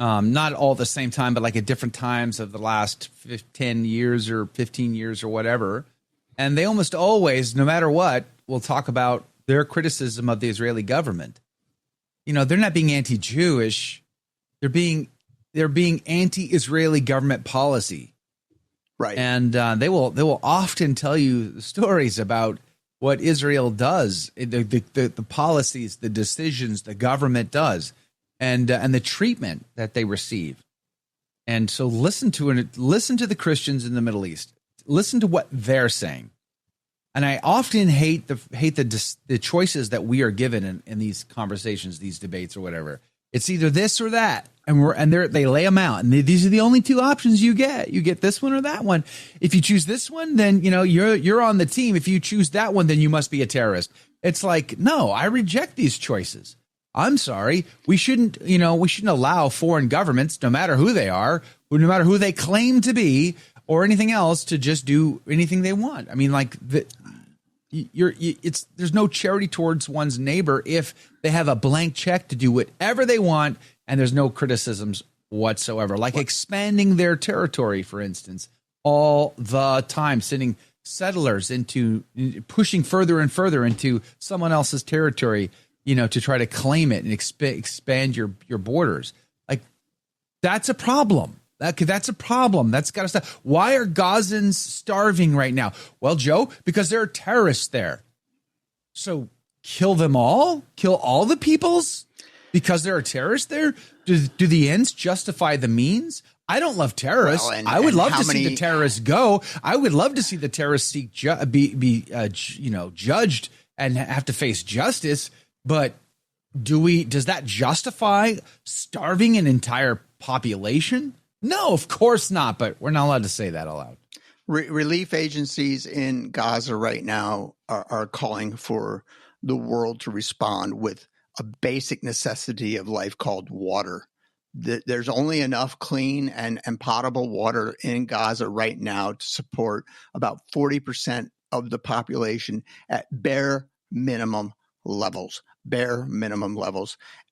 not all at the same time, but like at different times of the last 10 years or 15 years or whatever. And they almost always, no matter what, will talk about their criticism of the Israeli government. You know, they're not being anti-Jewish. They're being anti-Israeli government policy. Right. And they will often tell you stories about what Israel does, the policies, the decisions the government does, and the treatment that they receive. And so listen to the Christians in the Middle East. Listen to what they're saying. And I often hate the choices that we are given in these conversations, these debates, or whatever. It's either this or that, and they lay them out, and these are the only two options you get. You get this one or that one. If you choose this one, then you're on the team. If you choose that one, then you must be a terrorist. It's like, no, I reject these choices. I'm sorry. We shouldn't allow foreign governments, no matter who they are, no matter who they claim to be, or anything else, to just do anything they want. I mean, like there's no charity towards one's neighbor if they have a blank check to do whatever they want, and there's no criticisms whatsoever. Like expanding their territory, for instance, all the time, sending settlers pushing further and further into someone else's territory, to try to claim it and expand your borders. Like, that's a problem. That's a problem. That's got to stop. Why are Gazans starving right now? Well, Joe, because there are terrorists there. So kill them all? Kill all the peoples because there are terrorists there? Do the ends justify the means? I don't love terrorists. Well, I would love to see the terrorists go. I would love to see the terrorists be judged and have to face justice. But does that justify starving an entire population? No, of course not, but we're not allowed to say that aloud. Relief agencies in Gaza right now are calling for the world to respond with a basic necessity of life called water. There's only enough clean and potable water in Gaza right now to support about 40% of the population at bare minimum levels.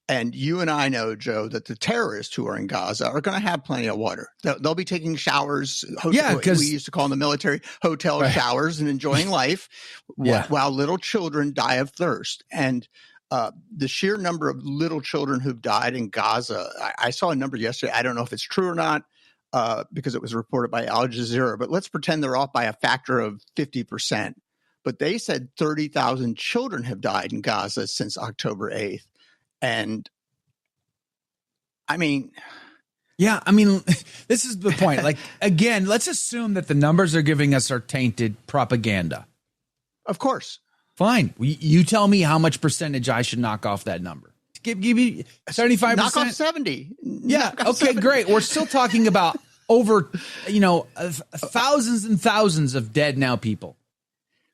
And you and I know, Joe, that the terrorists who are in Gaza are going to have plenty of water. They'll be taking showers, because we used to call them the military hotel showers, and enjoying life while little children die of thirst. And the sheer number of little children who've died in Gaza, I saw a number yesterday. I don't know if it's true or not because it was reported by Al Jazeera, but let's pretend they're off by a factor of 50%. But they said 30,000 children have died in Gaza since October 8th. And I mean, this is the point. Like, again, let's assume that the numbers they're giving us are tainted propaganda. Of course. Fine. You tell me how much percentage I should knock off that number. Give me 75%. Knock off 70. Yeah. Okay, 70. Great. We're still talking about over, thousands and thousands of dead now people.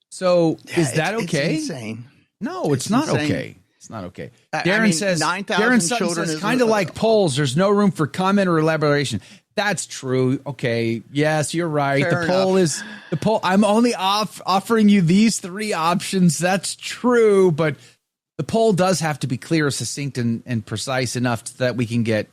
So is that okay? It's insane. No, it's not insane. Okay. It's not okay. Darren says, kind of like polls, there's no room for comment or elaboration. That's true. Okay. Yes, you're right. Fair The poll. I'm only offering you these three options. That's true. But the poll does have to be clear, succinct, and precise enough that we can get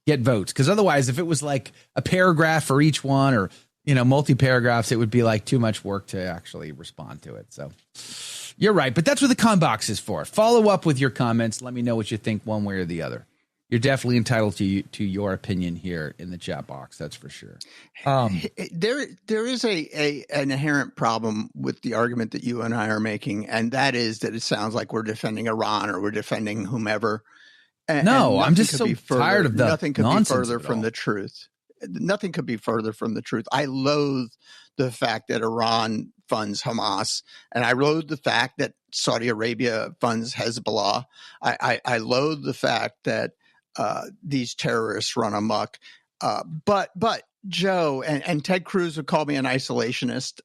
votes. Because otherwise, if it was like a paragraph for each one or, multi-paragraphs, it would be like too much work to actually respond to it. So you're right. But that's what the com box is for. Follow up with your comments. Let me know what you think one way or the other. You're definitely entitled to your opinion here in the chat box. That's for sure. There is an inherent problem with the argument that you and I are making, and that is that it sounds like we're defending Iran or we're defending whomever. No, I'm just so tired of that. Nothing could be further from the truth. Nothing could be further from the truth. I loathe the fact that Iran funds Hamas, and I loathe the fact that Saudi Arabia funds Hezbollah. I loathe the fact that these terrorists run amok. But Joe and Ted Cruz would call me an isolationist,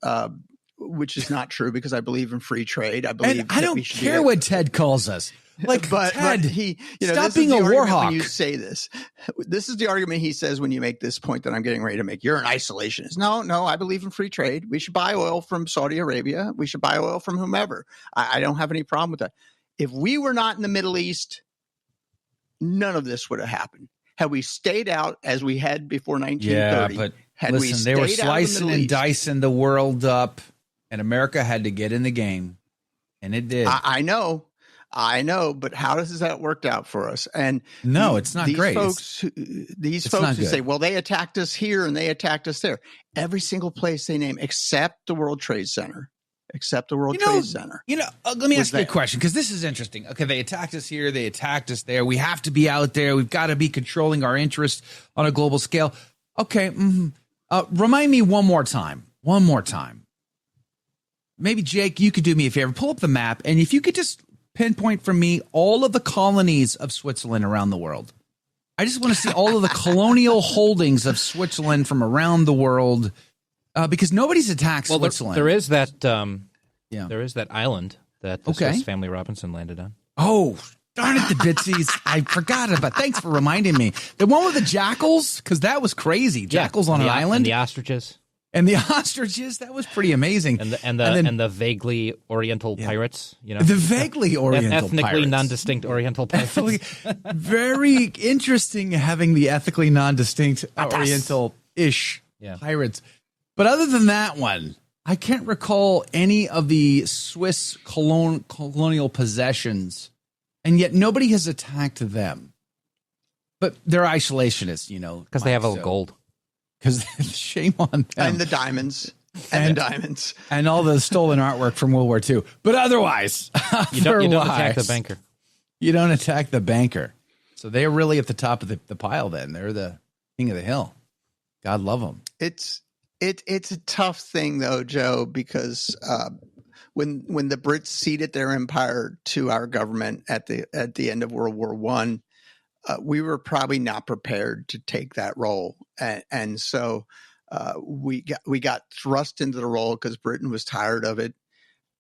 which is not true because I believe in free trade. I don't care what Ted calls us. Like, but he, stop being a war hawk. When you say this is the argument he says when you make this point that I'm getting ready to make. You're an isolationist. No, I believe in free trade. We should buy oil from Saudi Arabia. We should buy oil from whomever. I don't have any problem with that. If we were not in the Middle East, none of this would have happened. Had we stayed out as we had before 1930, yeah, but listen, they were slicing and dicing the world up, and America had to get in the game, and it did. I know, but how does that worked out for us? And no, it's not great. These folks who say, well, they attacked us here and they attacked us there. Every single place they name, except the World Trade Center. Trade Center. Let me ask you a question, because this is interesting. Okay, they attacked us here. They attacked us there. We have to be out there. We've got to be controlling our interests on a global scale. Okay. Remind me one more time. Maybe, Jake, you could do me a favor. Pull up the map, and if you could just pinpoint for me all of the colonies of Switzerland around the world. I just want to see all of the colonial holdings of Switzerland from around the world, because nobody's attacked Switzerland. There is that. There is that island that the Swiss Family Robinson landed on. Oh, darn it, the Bitsies! I forgot about. Thanks for reminding me. The one with the jackals, because that was crazy. Jackals on an island, and the ostriches. And the ostriches, that was pretty amazing. And the vaguely Oriental pirates, The vaguely Oriental ethnically pirates. non-distinct Oriental pirates. Very interesting having the ethically non-distinct Oriental-ish pirates. But other than that one, I can't recall any of the Swiss colonial possessions, and yet nobody has attacked them. But they're isolationists, because they have all gold. Because shame on them. And the diamonds. And all the stolen artwork from World War II. But otherwise, you don't attack the banker. You don't attack the banker. So they're really at the top of the pile then. They're the king of the hill. God love them. It's a tough thing, though, Joe, because when the Brits ceded their empire to our government at the end of World War I, we were probably not prepared to take that role, and so we got thrust into the role because Britain was tired of it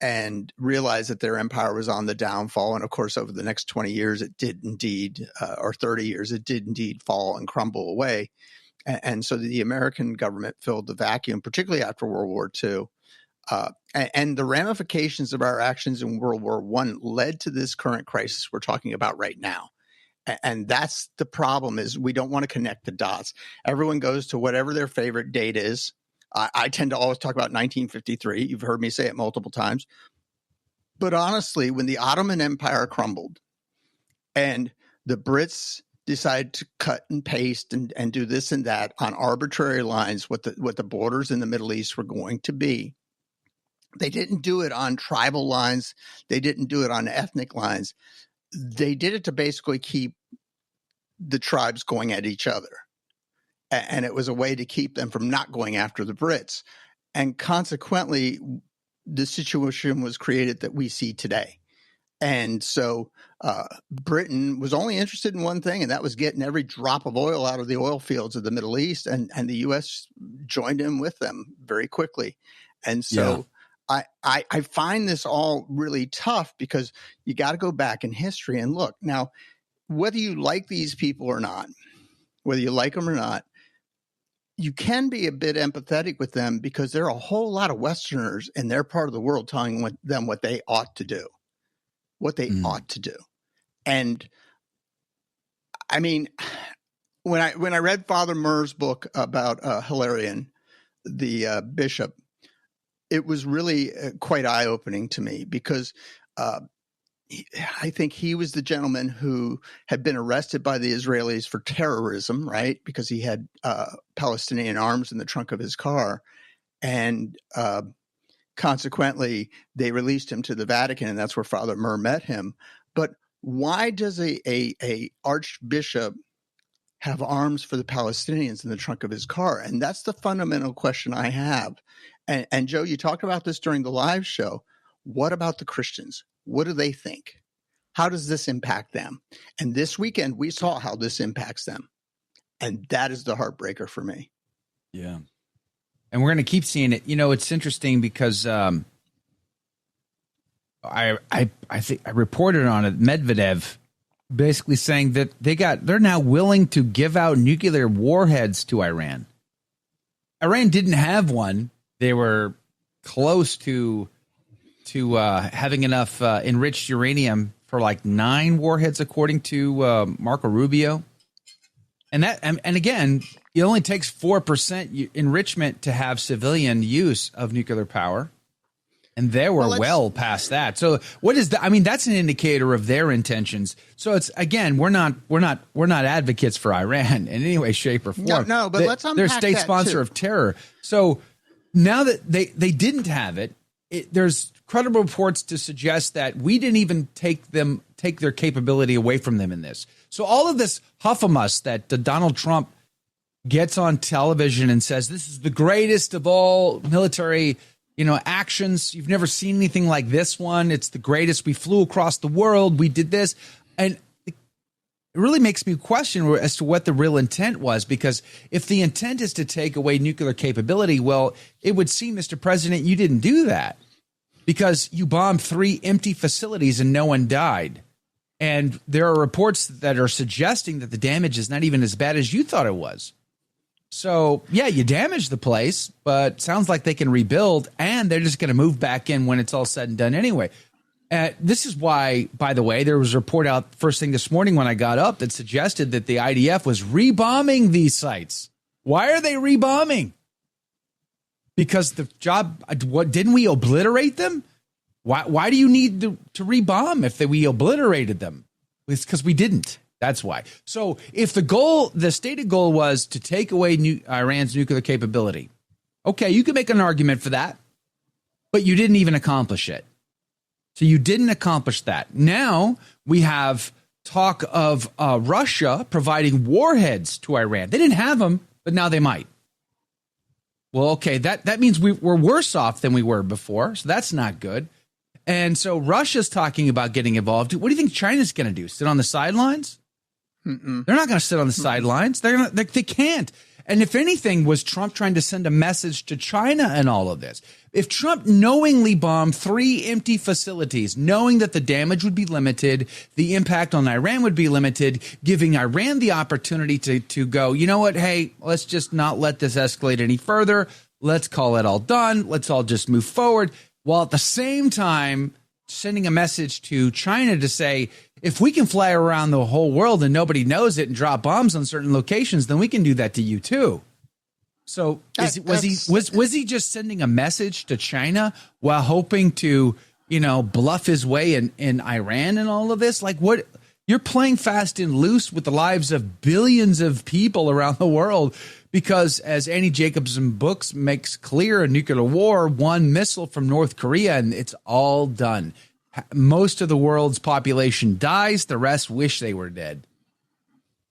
and realized that their empire was on the downfall. And of course, over the next 20 years, it did indeed, or 30 years, it did indeed fall and crumble away. And so the American government filled the vacuum, particularly after World War II. And the ramifications of our actions in World War I led to this current crisis we're talking about right now. And that's the problem, is we don't want to connect the dots. Everyone goes to whatever their favorite date is. I tend to always talk about 1953. You've heard me say it multiple times. But honestly, when the Ottoman Empire crumbled and the Brits decided to cut and paste and do this and that on arbitrary lines, what the borders in the Middle East were going to be, they didn't do it on tribal lines. They didn't do it on ethnic lines. They did it to basically keep the tribes going at each other. And it was a way to keep them from not going after the Brits. And consequently, the situation was created that we see today. And so Britain was only interested in one thing, and that was getting every drop of oil out of the oil fields of the Middle East. And the U.S. joined in with them very quickly. And so I find this all really tough, because you got to go back in history and look. Now, whether you like these people or not, whether you like them or not, you can be a bit empathetic with them, because there are a whole lot of Westerners in their part of the world telling them what they ought to do, ought to do. And I mean, when I read Father Murr's book about Hilarion, the bishop, it was really quite eye-opening to me, because I think he was the gentleman who had been arrested by the Israelis for terrorism, right? Because he had Palestinian arms in the trunk of his car. And consequently, they released him to the Vatican, and that's where Father Murr met him. But why does a archbishop have arms for the Palestinians in the trunk of his car? And that's the fundamental question I have. And Joe, you talked about this during the live show. What about the Christians? What do they think? How does this impact them? And this weekend, we saw how this impacts them. And that is the heartbreaker for me. Yeah. And we're going to keep seeing it. You know, it's interesting because I think I reported on it, Medvedev basically saying that they're now willing to give out nuclear warheads to Iran. Iran didn't have one. They were close to having enough enriched uranium for like 9 warheads, according to Marco Rubio. And again, it only takes 4% enrichment to have civilian use of nuclear power. And they were well past that. So what is that? I mean, that's an indicator of their intentions. So it's, again, we're not advocates for Iran in any way, shape, or form. No, but let's unpack they're a state that sponsor too. of terror. So now that they didn't have it, there's credible reports to suggest that we didn't even take their capability away from them in this. So all of this huffamus that Donald Trump gets on television and says this is the greatest of all military, actions. You've never seen anything like this one. It's the greatest. We flew across the world. We did this. And it really makes me question as to what the real intent was, because if the intent is to take away nuclear capability, well, it would seem, Mr. President, you didn't do that, because you bombed 3 empty facilities and no one died. And there are reports that are suggesting that the damage is not even as bad as you thought it was. So, yeah, you damaged the place, but sounds like they can rebuild, and they're just going to move back in when it's all said and done anyway. This is why, by the way, there was a report out first thing this morning when I got up that suggested that the IDF was rebombing these sites. Why are they rebombing? Because the job, didn't we obliterate them? Why do you need to rebomb if we obliterated them? It's because we didn't. That's why. So if the stated goal was to take away Iran's nuclear capability, okay, you can make an argument for that, but you didn't even accomplish it. So you didn't accomplish that. Now we have talk of Russia providing warheads to Iran. They didn't have them, but now they might. Well, okay, that means we're worse off than we were before, so that's not good. And so Russia's talking about getting involved. What do you think China's going to do? Sit on the sidelines? Mm-mm. They're not going to sit on the sidelines. They can't. And if anything, was Trump trying to send a message to China in all of this? If Trump knowingly bombed 3 empty facilities, knowing that the damage would be limited, the impact on Iran would be limited, giving Iran the opportunity to go, you know what, hey, let's just not let this escalate any further. Let's call it all done. Let's all just move forward. While at the same time sending a message to China to say, if we can fly around the whole world and nobody knows it and drop bombs on certain locations, then we can do that to you too. So was he just sending a message to China while hoping to, bluff his way in Iran and all of this? Like, what? You're playing fast and loose with the lives of billions of people around the world, because as Annie Jacobson books makes clear, a nuclear war, 1 missile from North Korea, and it's all done. Most of the world's population dies. The rest wish they were dead.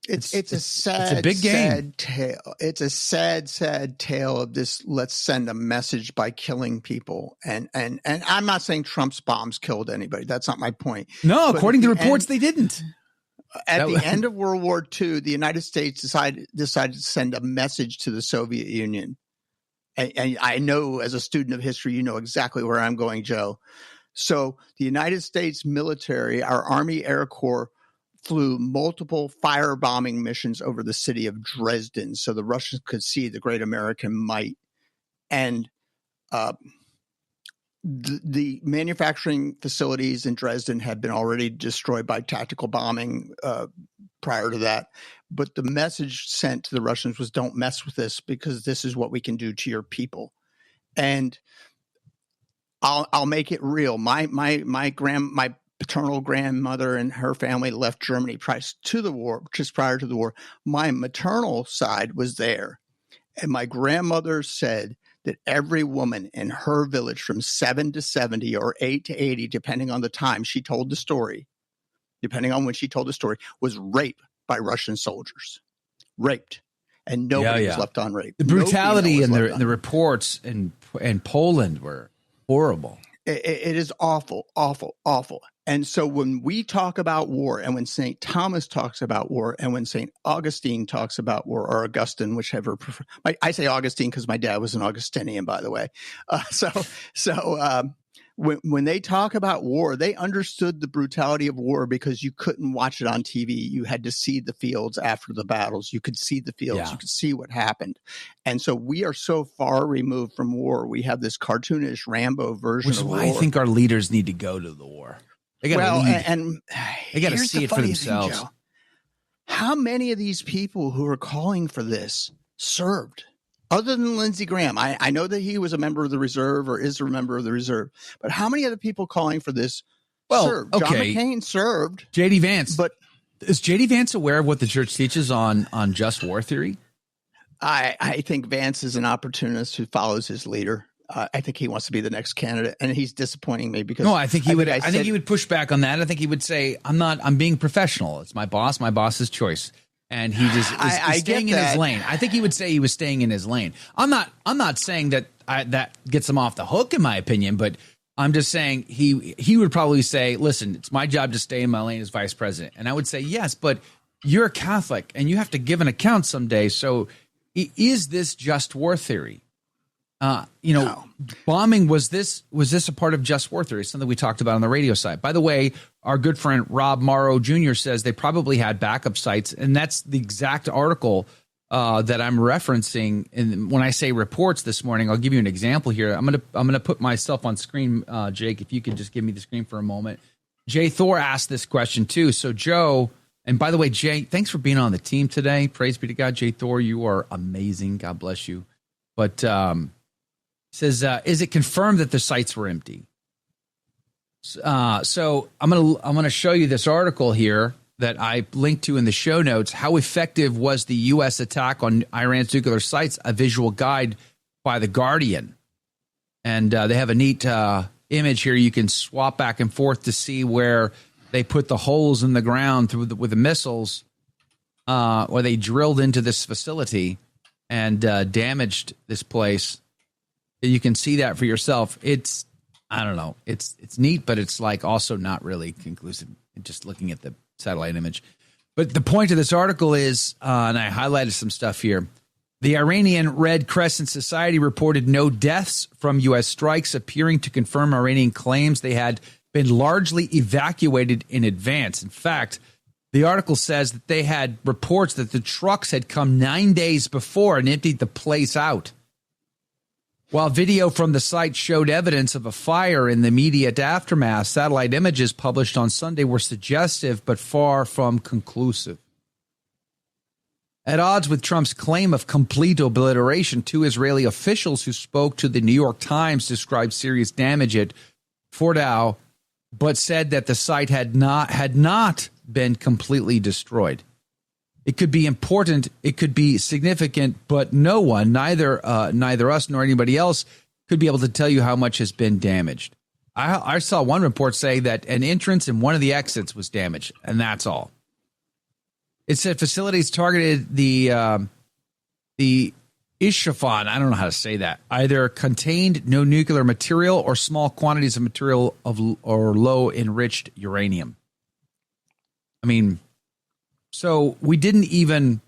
It's a sad, it's a big game. Sad tale. It's a sad tale of this. Let's send a message by killing people. And I'm not saying Trump's bombs killed anybody. That's not my point. No, but according to reports, they didn't. At the end of World War II, the United States decided to send a message to the Soviet Union. And I know, as a student of history, you know exactly where I'm going, Joe. So the United States military, our Army Air Corps, flew multiple firebombing missions over the city of Dresden so the Russians could see the great American might. And the manufacturing facilities in Dresden had been already destroyed by tactical bombing prior to that. But the message sent to the Russians was, don't mess with this, because this is what we can do to your people. And I'll make it real. My paternal grandmother and her family left Germany prior to the war, just prior to the war. My maternal side was there. And my grandmother said that every woman in her village from 7 to 70 or 8 to 80, depending on the time she told the story, depending on when she told the story, was raped by Russian soldiers. Raped. And nobody was left unraped. The brutality and the reports in Poland were horrible. It is awful, awful, awful. And so when we talk about war, and when St. Thomas talks about war, and when St. Augustine talks about war, or Augustine, whichever, I say Augustine because my dad was an Augustinian, by the way. When they talk about war, they understood the brutality of war because you couldn't watch it on TV. You had to see the fields after the battles. You could see the fields. Yeah. You could see what happened. And so we are so far removed from war. We have this cartoonish Rambo version of war. Which is why I think our leaders need to go to the war. They got to lead. And they got to see it for themselves. Thing, Joe. How many of these people who are calling for this served? Other than Lindsey Graham, I know that he was a member of the reserve or is a member of the reserve, but how many other people calling for this served? Okay. John McCain served. J.D. Vance. But is J.D. Vance aware of what the church teaches on just war theory? I think Vance is an opportunist who follows his leader. I think he wants to be the next candidate, and he's disappointing me because I think he would push back on that. I think he would say, I'm being professional. It's my boss's choice. And he just is staying in his lane. I think he would say he was staying in his lane. I'm not saying that that gets him off the hook, in my opinion, but I'm just saying he would probably say, listen, it's my job to stay in my lane as vice president. And I would say, yes, but you're a Catholic and you have to give an account someday. So is this just war theory? No. Bombing, was this a part of just war theory? Something we talked about on the radio side. By the way, our good friend Rob Morrow Jr. says they probably had backup sites, and that's the exact article that I'm referencing. And when I say reports this morning, I'll give you an example here. I'm gonna put myself on screen, Jake. If you could just give me the screen for a moment. Jay Thor asked this question too. So Joe, and by the way, Jay, thanks for being on the team today. Praise be to God, Jay Thor. You are amazing. God bless you. But says, is it confirmed that the sites were empty? So I'm gonna show you this article here that I linked to in the show notes. How effective was the U.S. attack on Iran's nuclear sites? A visual guide by The Guardian. And they have a neat image here. You can swap back and forth to see where they put the holes in the ground with the missiles, or they drilled into this facility and damaged this place. You can see that for yourself. I don't know. It's neat, but it's like also not really conclusive. Just looking at the satellite image. But the point of this article is, and I highlighted some stuff here. The Iranian Red Crescent Society reported no deaths from U.S. strikes, appearing to confirm Iranian claims they had been largely evacuated in advance. In fact, the article says that they had reports that the trucks had come 9 days before and emptied the place out. While video from the site showed evidence of a fire in the immediate aftermath, satellite images published on Sunday were suggestive but far from conclusive. At odds with Trump's claim of complete obliteration, 2 Israeli officials who spoke to the New York Times described serious damage at Fordow, but said that the site had not been completely destroyed. It could be important, it could be significant, but no one, neither us nor anybody else, could be able to tell you how much has been damaged. I saw one report say that an entrance and one of the exits was damaged, and that's all. It said facilities targeted the Isfahan, I don't know how to say that, either contained no nuclear material or small quantities of material or low enriched uranium. I mean, so we didn't even,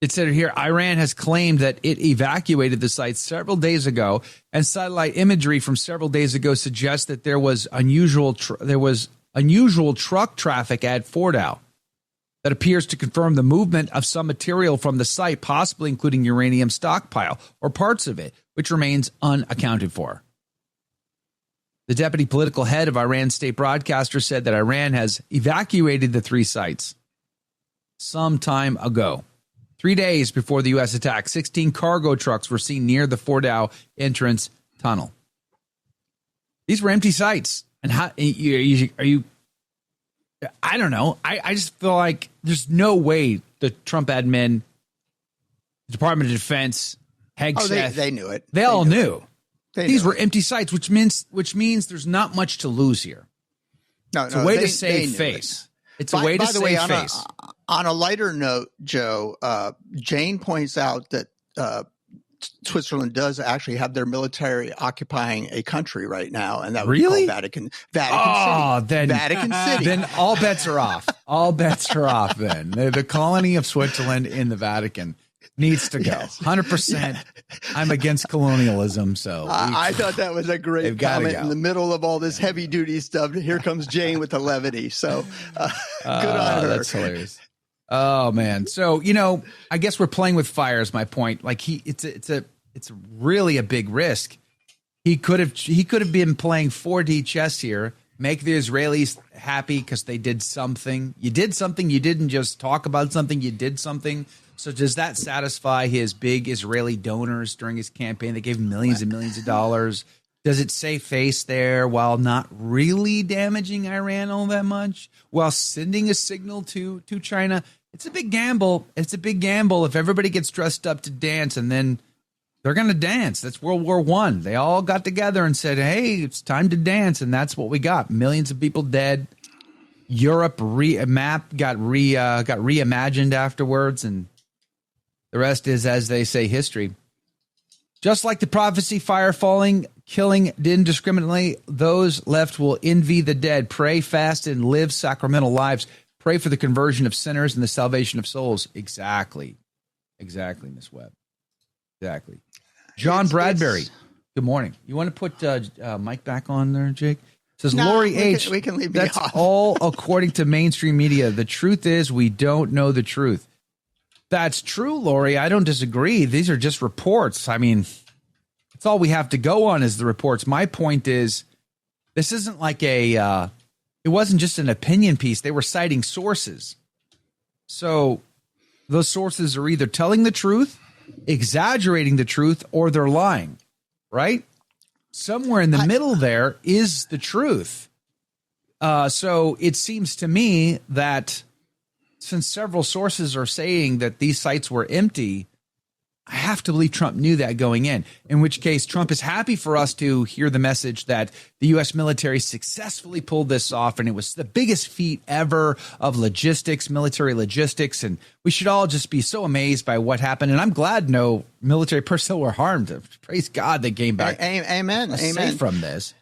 it said here, Iran has claimed that it evacuated the site several days ago, and satellite imagery from several days ago suggests that there was unusual truck traffic at Fordow that appears to confirm the movement of some material from the site, possibly including uranium stockpile or parts of it, which remains unaccounted for. The deputy political head of Iran's state broadcaster said that Iran has evacuated the 3 sites some time ago. 3 days before the U.S. attack, 16 cargo trucks were seen near the Fordow entrance tunnel. These were empty sites. And how are you? I don't know. I just feel like there's no way the Trump admin, the Department of Defense, Hegseth, they knew it. They all knew. These were it. empty sites, which means there's not much to lose here. It's a way to save face. It's a way to save face. On a lighter note, Joe, Jane points out that Switzerland does actually have their military occupying a country right now, and that would be called Vatican City. Vatican City. Then all bets are off. All bets are off. Then the colony of Switzerland in the Vatican needs to go. 100%. I'm against colonialism, so I thought that was a great comment in the middle of all this heavy duty stuff. Here comes Jane with the levity. So good on her. That's hilarious. Oh man. So, I guess we're playing with fire is my point. Like it's really a big risk. He could have been playing 4D chess here, make the Israelis happy because they did something. You did something. You didn't just talk about something. You did something. So does that satisfy his big Israeli donors during his campaign? They gave him millions and millions of dollars. Does it save face there while not really damaging Iran all that much? While sending a signal to China? It's a big gamble. It's a big gamble if everybody gets dressed up to dance and then they're going to dance. That's World War I. They all got together and said, hey, it's time to dance. And that's what we got. Millions of people dead. Europe got reimagined afterwards. And the rest is, as they say, history. Just like the prophecy, fire falling, killing indiscriminately, those left will envy the dead. Pray, fast, and live sacramental lives. Pray for the conversion of sinners and the salvation of souls. Exactly, Miss Webb. Exactly. John Bradbury. Good morning. You want to put Mike back on there, Jake? Says Lori H. We can leave me That's off. all according to mainstream media. The truth is we don't know the truth. That's true, Lori. I don't disagree. These are just reports. I mean, that's all we have to go on is the reports. My point is, this isn't like it wasn't just an opinion piece. They were citing sources. So those sources are either telling the truth, exaggerating the truth, or they're lying, right? Somewhere in the middle there is the truth. So it seems to me that since several sources are saying that these sites were empty, I have to believe Trump knew that going in which case Trump is happy for us to hear the message that the U.S. military successfully pulled this off, and it was the biggest feat ever of logistics, military logistics, and we should all just be so amazed by what happened. And I'm glad no military personnel were harmed. Praise God they came back amen safe from this.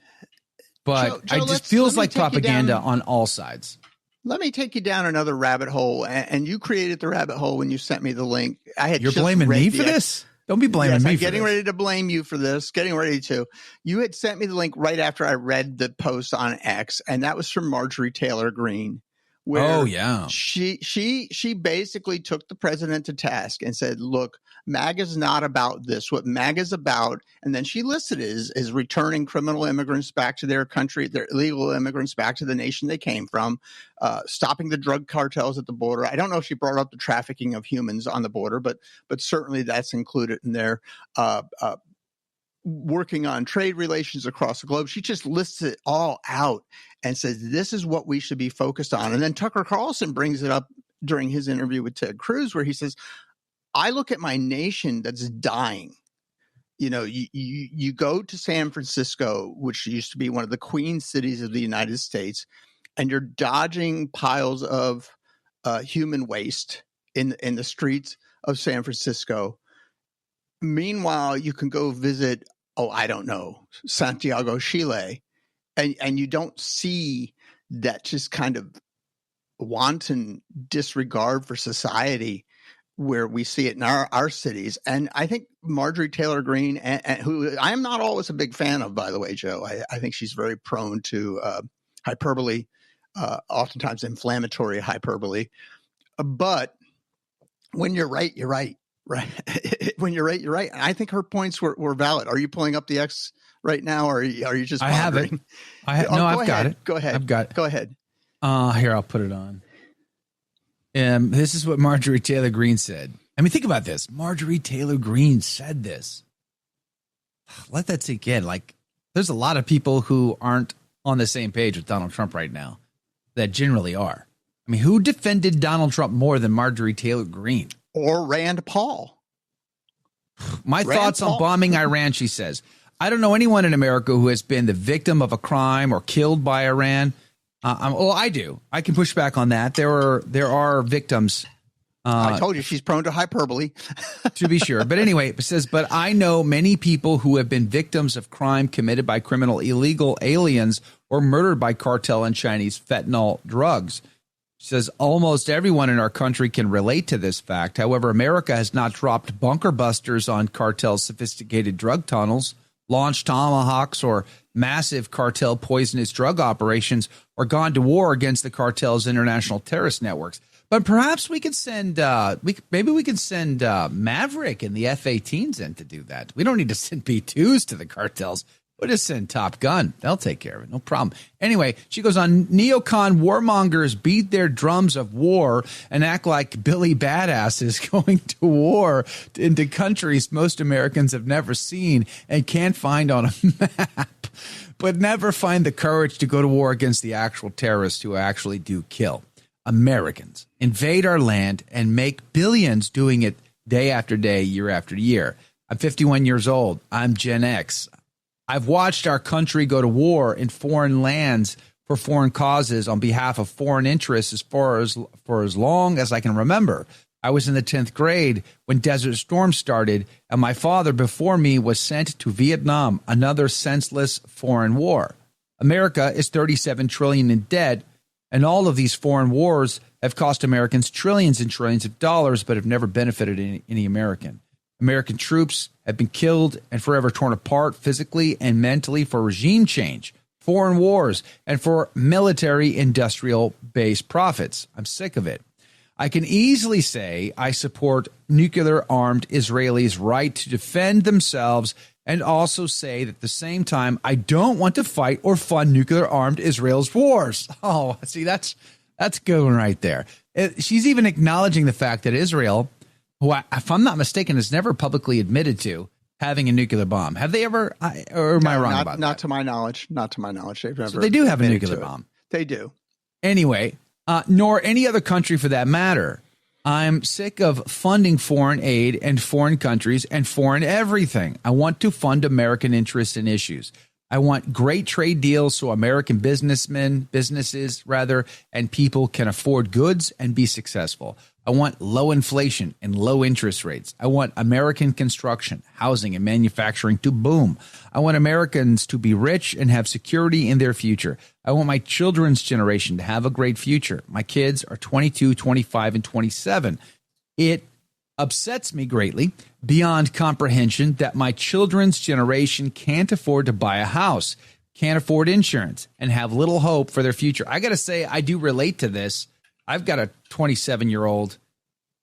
But Joe, it just feels like propaganda on all sides. Let me take you down another rabbit hole, and you created the rabbit hole when you sent me the link. You're blaming me for this? Don't be blaming me I'm for getting this. ready to blame you for this. Getting ready to. You had sent me the link right after I read the post on X, and that was from Marjorie Taylor Greene. Where she basically took the president to task and said, look, MAGA's not about this. What MAGA's about, and then she listed it, is returning criminal immigrants back to their country, their illegal immigrants back to the nation they came from, stopping the drug cartels at the border. I don't know if she brought up the trafficking of humans on the border, but certainly that's included in there. Working on trade relations across the globe. She just lists it all out and says, this is what we should be focused on. And then Tucker Carlson brings it up during his interview with Ted Cruz, where he says, I look at my nation that's dying. You know, you go to San Francisco, which used to be one of the queen cities of the United States, and you're dodging piles of human waste in the streets of San Francisco. Meanwhile, you can go visit, I don't know, Santiago, Chile, and you don't see that just kind of wanton disregard for society where we see it in our cities. And I think Marjorie Taylor Greene, and who I am not always a big fan of, by the way, Joe, I think she's very prone to hyperbole, oftentimes inflammatory hyperbole. But when you're right, you're right. Right. When you're right, you're right. And I think her points were valid. Are you pulling up the X right now, or are you just pondering? I have it. I've got it. Go ahead. I've got it. Go ahead. Here, I'll put it on. This is what Marjorie Taylor Greene said. I mean, think about this. Marjorie Taylor Greene said this. Let that sink in. Like, there's a lot of people who aren't on the same page with Donald Trump right now that generally are. I mean, who defended Donald Trump more than Marjorie Taylor Greene? Or Rand Paul. My thoughts on bombing Iran, she says. I don't know anyone in America who has been the victim of a crime or killed by Iran. I do. I can push back on that. There are victims. I told you she's prone to hyperbole. To be sure. But anyway, it says, but I know many people who have been victims of crime committed by criminal illegal aliens or murdered by cartel and Chinese fentanyl drugs. She says almost everyone in our country can relate to this fact. However, America has not dropped bunker busters on cartel's sophisticated drug tunnels, launched tomahawks or massive cartel poisonous drug operations, or gone to war against the cartel's international terrorist networks. But perhaps we could send maybe we could send Maverick and the F-18s in to do that. We don't need to send B-2s to the cartels. We'll just send Top Gun. They'll take care of it. No problem. Anyway, she goes on, neocon warmongers beat their drums of war and act like Billy Badasses going to war into countries most Americans have never seen and can't find on a map, but never find the courage to go to war against the actual terrorists who actually do kill. Americans invade our land and make billions doing it day after day, year after year. I'm 51 years old. I'm Gen X. I've watched our country go to war in foreign lands for foreign causes on behalf of foreign interests for as long as I can remember. I was in the 10th grade when Desert Storm started, and my father before me was sent to Vietnam, another senseless foreign war. America is $37 trillion in debt, and all of these foreign wars have cost Americans trillions and trillions of dollars, but have never benefited any American. American troops have been killed and forever torn apart physically and mentally for regime change, foreign wars, and for military industrial base profits. I'm sick of it. I can easily say I support nuclear-armed Israelis' right to defend themselves and also say that at the same time I don't want to fight or fund nuclear-armed Israel's wars. Oh, see, that's good one right there. She's even acknowledging the fact that Israel, who, if I'm not mistaken, has never publicly admitted to having a nuclear bomb. Have they ever? Or am I wrong about that? Not to my knowledge. Not to my knowledge. They've never. So they do have a nuclear bomb. They do. Anyway, nor any other country for that matter. I'm sick of funding foreign aid and foreign countries and foreign everything. I want to fund American interests and issues. I want great trade deals so American businesses, and people can afford goods and be successful. I want low inflation and low interest rates. I want American construction, housing, and manufacturing to boom. I want Americans to be rich and have security in their future. I want my children's generation to have a great future. My kids are 22, 25, and 27. It upsets me greatly, beyond comprehension, that my children's generation can't afford to buy a house, can't afford insurance, and have little hope for their future. I got to say, I do relate to this. I've got a 27-year-old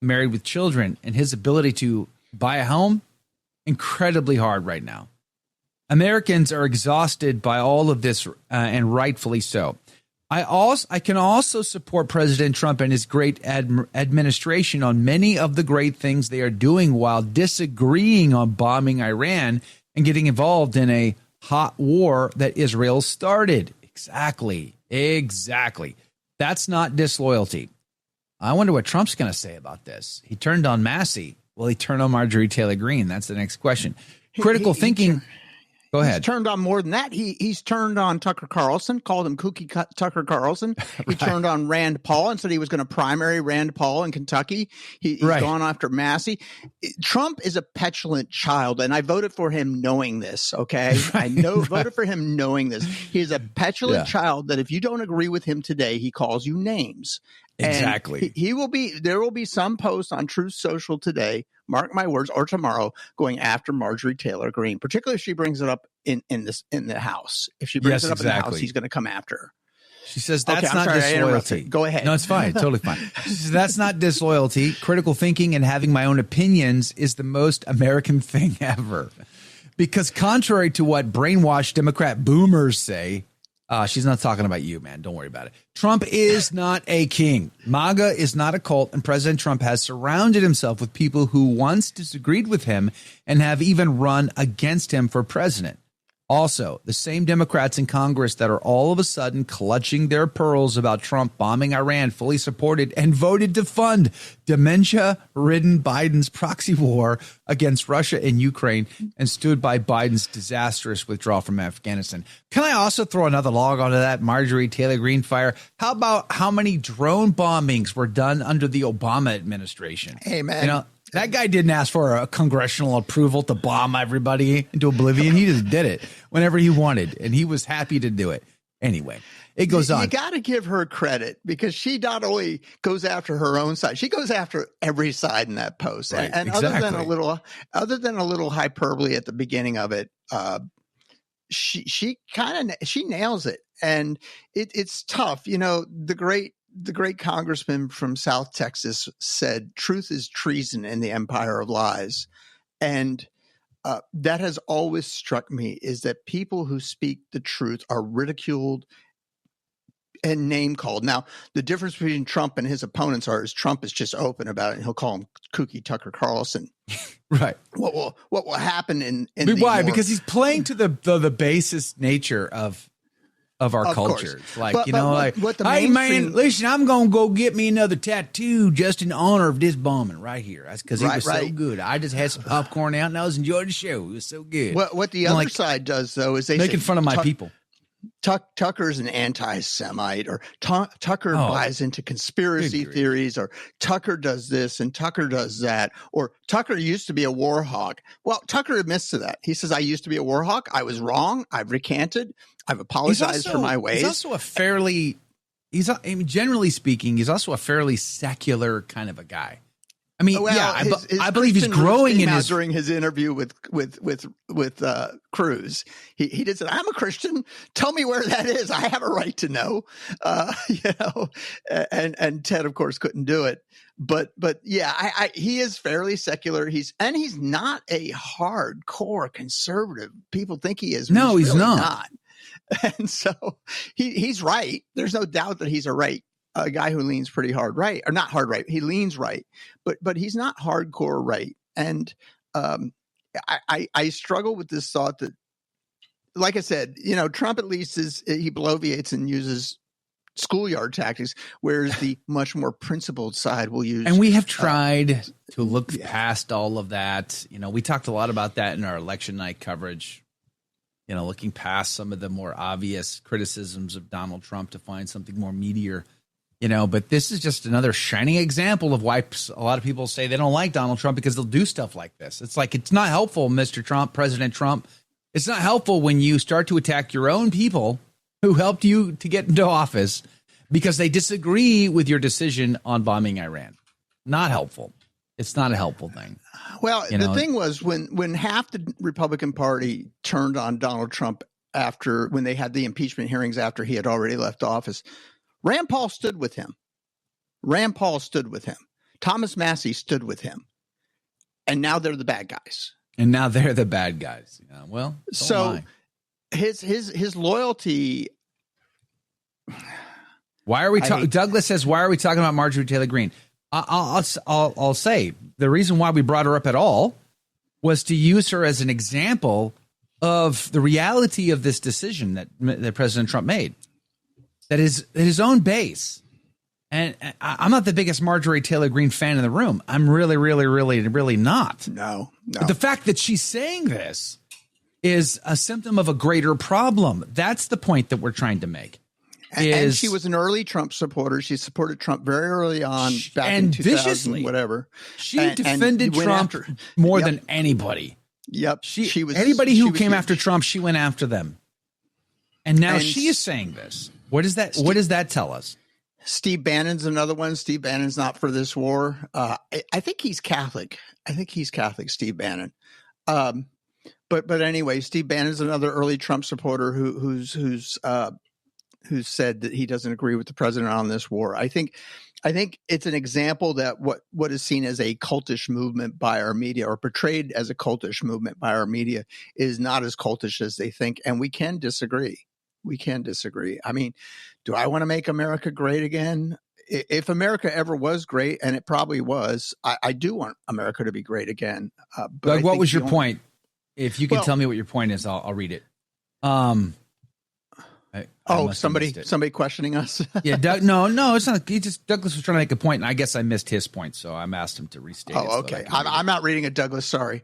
married with children, and his ability to buy a home, incredibly hard right now. Americans are exhausted by all of this, and rightfully so. I can also support President Trump and his great administration on many of the great things they are doing, while disagreeing on bombing Iran and getting involved in a hot war that Israel started. Exactly. That's not disloyalty. I wonder what Trump's going to say about this. He turned on Massey. Will he turn on Marjorie Taylor Greene? That's the next question. Critical thinking. Go ahead. He's turned on more than that. He's turned on Tucker Carlson, called him Kooky Tucker Carlson. He turned on Rand Paul and said he was going to primary Rand Paul in Kentucky. He's gone after Massey. Trump is a petulant child, and I voted for him knowing this, okay? Voted for him knowing this. He's a petulant child that if you don't agree with him today, he calls you names. Exactly. There will be some post on Truth Social today, mark my words, or tomorrow, going after Marjorie Taylor Greene, particularly if she brings it up in the House. If she brings it up in the House, he's going to come after her. She says that's not disloyalty. Go ahead. No, it's fine. Totally fine. She says that's not disloyalty. Critical thinking and having my own opinions is the most American thing ever. Because contrary to what brainwashed Democrat boomers say, she's not talking about you, man. Don't worry about it. Trump is not a king. MAGA is not a cult, and President Trump has surrounded himself with people who once disagreed with him and have even run against him for president. Also, the same Democrats in Congress that are all of a sudden clutching their pearls about Trump bombing Iran fully supported and voted to fund dementia-ridden Biden's proxy war against Russia and Ukraine and stood by Biden's disastrous withdrawal from Afghanistan. Can I also throw another log onto that Marjorie Taylor Greene fire? How about how many drone bombings were done under the Obama administration? Hey, man. You know, that guy didn't ask for a congressional approval to bomb everybody into oblivion. He just did it whenever he wanted, and he was happy to do it. Anyway, it goes on. You got to give her credit because she not only goes after her own side, she goes after every side in that post. Right, and exactly. other than a little hyperbole at the beginning of it, she nails it, and it's tough. You know, the great congressman from South Texas said, "Truth is treason in the empire of lies." And that has always struck me, is that people who speak the truth are ridiculed and name called. Now, the difference between Trump and his opponents is Trump is just open about it, and he'll call him Kooky Tucker Carlson. Right. What will happen in why? Because he's playing to the basest nature of our culture. It's like, hey man, listen, I'm going to go get me another tattoo just in honor of this bombing right here. That's because it was so good. I just had some popcorn out and I was enjoying the show. It was so good. What the other side does, though, is they making fun of my people. Tucker's an anti-Semite, or Tucker buys into conspiracy theories, or Tucker does this and Tucker does that, or Tucker used to be a war hawk. Well, Tucker admits to that. He says, I used to be a war hawk. I was wrong. I've recanted. I've apologized for my ways. He's also generally speaking, he's also a fairly secular kind of a guy. I mean, I believe he's growing in during his interview with Cruz. He did say, "I'm a Christian. Tell me where that is. I have a right to know." And Ted, of course, couldn't do it. But yeah, he is fairly secular. He's not a hardcore conservative. People think he is. No, he's really not. And so he's right. There's no doubt that he's a guy who leans pretty hard right, or not hard right. He leans right, but he's not hardcore right. And I struggle with this thought that, like I said, Trump at least he bloviates and uses schoolyard tactics, whereas the much more principled side will use. And we have tried to look past all of that. We talked a lot about that in our election night coverage. Looking past some of the more obvious criticisms of Donald Trump to find something more meatier. But this is just another shining example of why a lot of people say they don't like Donald Trump, because they'll do stuff like this. It's like, it's not helpful, Mr. Trump, President Trump. It's not helpful when you start to attack your own people who helped you to get into office because they disagree with your decision on bombing Iran. Not helpful. It's not a helpful thing. Well, the thing was when half the Republican Party turned on Donald Trump when they had the impeachment hearings after he had already left office, Rand Paul stood with him. Thomas Massey stood with him. And now they're the bad guys. Well, so his loyalty. Why are we talking? Douglas says, why are we talking about Marjorie Taylor Greene? I'll say the reason why we brought her up at all was to use her as an example of the reality of this decision that President Trump made. That is his own base. And I'm not the biggest Marjorie Taylor Greene fan in the room. I'm really, really, really, really not. No. But the fact that she's saying this is a symptom of a greater problem. That's the point that we're trying to make. And she was an early Trump supporter. She supported Trump very early on, back in 2000, viciously, whatever. She defended Trump more than anybody. Yep. She was anybody who came after Trump. She went after them, and now she is saying this. What does that tell us? Steve Bannon's another one. Steve Bannon's not for this war. I think he's Catholic. Steve Bannon. But anyway, Steve Bannon's another early Trump supporter who's said that he doesn't agree with the president on this war. I think it's an example that what is seen as a cultish movement by our media, or portrayed as a cultish movement by our media, is not as cultish as they think. And we can disagree. I mean, do I want to make America great again? If America ever was great, and it probably was, I do want America to be great again. But what was your point? If you can tell me what your point is, I'll read it. Somebody questioning us. Yeah, Doug. No, it's not. Douglas was trying to make a point, and I guess I missed his point, so I'm asked him to restate it. Oh, okay. I'm not reading it, Douglas. Sorry.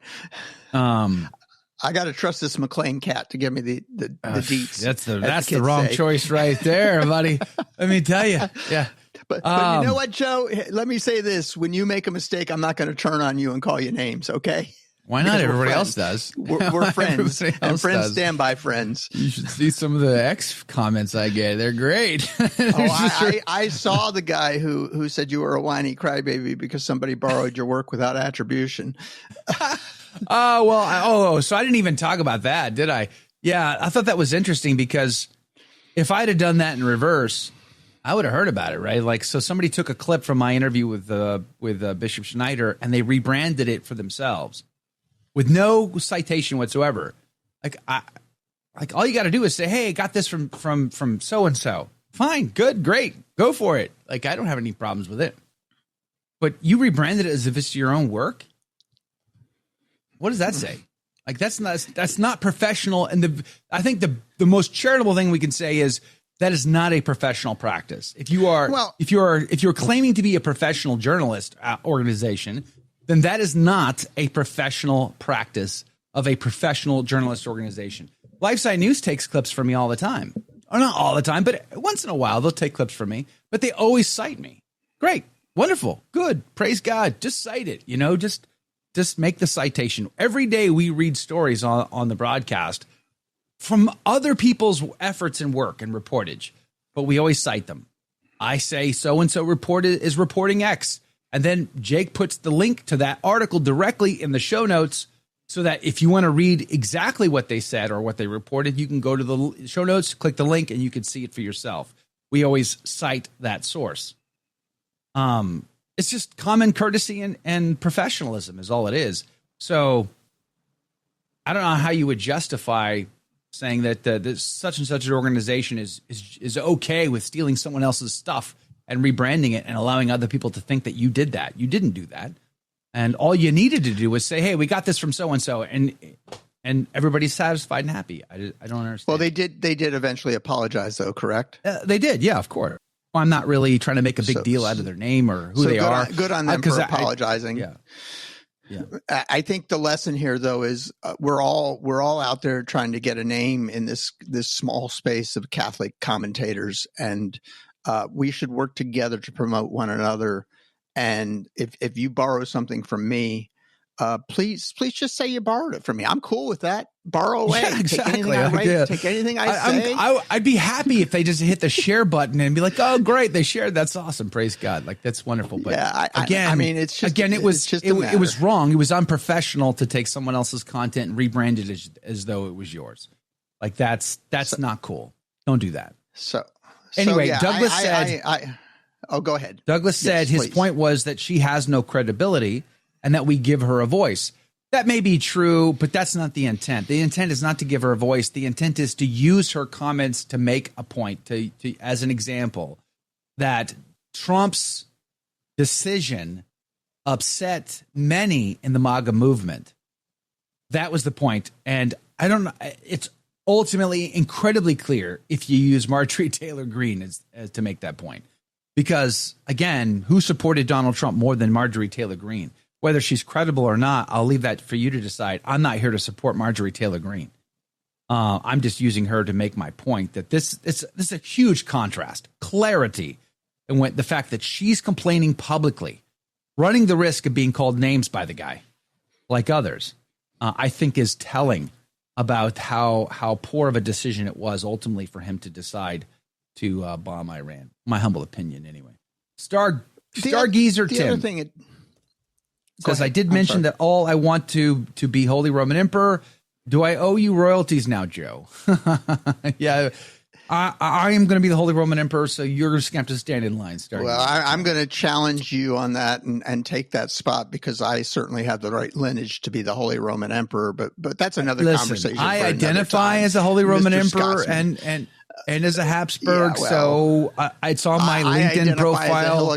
I got to trust this McLean cat to give me the deets. That's the wrong choice right there, buddy. Let me tell you. Yeah. But you know what, Joe? Let me say this: when you make a mistake, I'm not going to turn on you and call you names. Okay. Why not? Everybody else does. We're friends, and friends stand by friends. You should see some of the X comments I get. They're great. I saw the guy who said you were a whiny crybaby because somebody borrowed your work without attribution. So I didn't even talk about that, did I? Yeah, I thought that was interesting because if I'd have done that in reverse, I would have heard about it, right? Like, so somebody took a clip from my interview with Bishop Schneider and they rebranded it for themselves, with no citation whatsoever. Like all you got to do is say, "Hey, I got this from so and so." Fine, good, great, go for it. Like, I don't have any problems with it. But you rebranded it as if it's your own work. What does that say? Like, that's not professional. And I think the most charitable thing we can say is that is not a professional practice. If you're claiming to be a professional journalist organization, then that is not a professional practice of a professional journalist organization. LifeSite News takes clips from me all the time. Or not all the time, but once in a while they'll take clips from me, but they always cite me. Great, wonderful, good, praise God, just cite it. Just make the citation. Every day we read stories on the broadcast from other people's efforts and work and reportage, but we always cite them. I say so-and-so is reporting X. And then Jake puts the link to that article directly in the show notes so that if you want to read exactly what they said or what they reported, you can go to the show notes, click the link, and you can see it for yourself. We always cite that source. It's just common courtesy and professionalism is all it is. So I don't know how you would justify saying that this such and such an organization is okay with stealing someone else's stuff and rebranding it and allowing other people to think that you did that. You didn't do that. And all you needed to do was say, "Hey, we got this from so-and-so," and everybody's satisfied and happy. I don't understand. Well, they did eventually apologize, though, correct? They did. Yeah, of course. I'm not really trying to make a big deal out of their name or who they are. Good on them for apologizing. Yeah. I think the lesson here, though, is we're all out there trying to get a name in this small space of Catholic commentators, and we should work together to promote one another. And if you borrow something from me, please just say you borrowed it from me. I'm cool with that. Borrow away. Yeah, exactly. Take anything I write. Take anything I say. I'd be happy if they just hit the share button and be like, "Oh, great, they shared. That's awesome. Praise God. Like that's wonderful." But I mean, it's just it was wrong. It was unprofessional to take someone else's content and rebrand it as though it was yours. Like that's not cool. Don't do that. So anyway, yeah, Douglas said. Go ahead. Douglas said his point was that she has no credibility and that we give her a voice. That may be true, but that's not the intent. The intent is not to give her a voice. The intent is to use her comments to make a point, to as an example, that Trump's decision upset many in the MAGA movement. That was the point. And I don't know. It's ultimately incredibly clear if you use Marjorie Taylor Greene as to make that point. Because, again, who supported Donald Trump more than Marjorie Taylor Greene? Whether she's credible or not, I'll leave that for you to decide. I'm not here to support Marjorie Taylor Greene. I'm just using her to make my point that this is a huge contrast, clarity, and the fact that she's complaining publicly, running the risk of being called names by the guy, like others, I think is telling about how poor of a decision it was ultimately for him to decide to bomb Iran. My humble opinion, anyway. Stargazer Tim says, I did mention that all I want to be Holy Roman Emperor. Do I owe you royalties now, Joe? Yeah, I am going to be the Holy Roman Emperor, so you're just going to have to stand in line. Well, I'm going to challenge you on that and take that spot because I certainly have the right lineage to be the Holy Roman Emperor, but that's another conversation. I identify as a Holy Roman Emperor and as a Habsburg, so it's on my LinkedIn profile.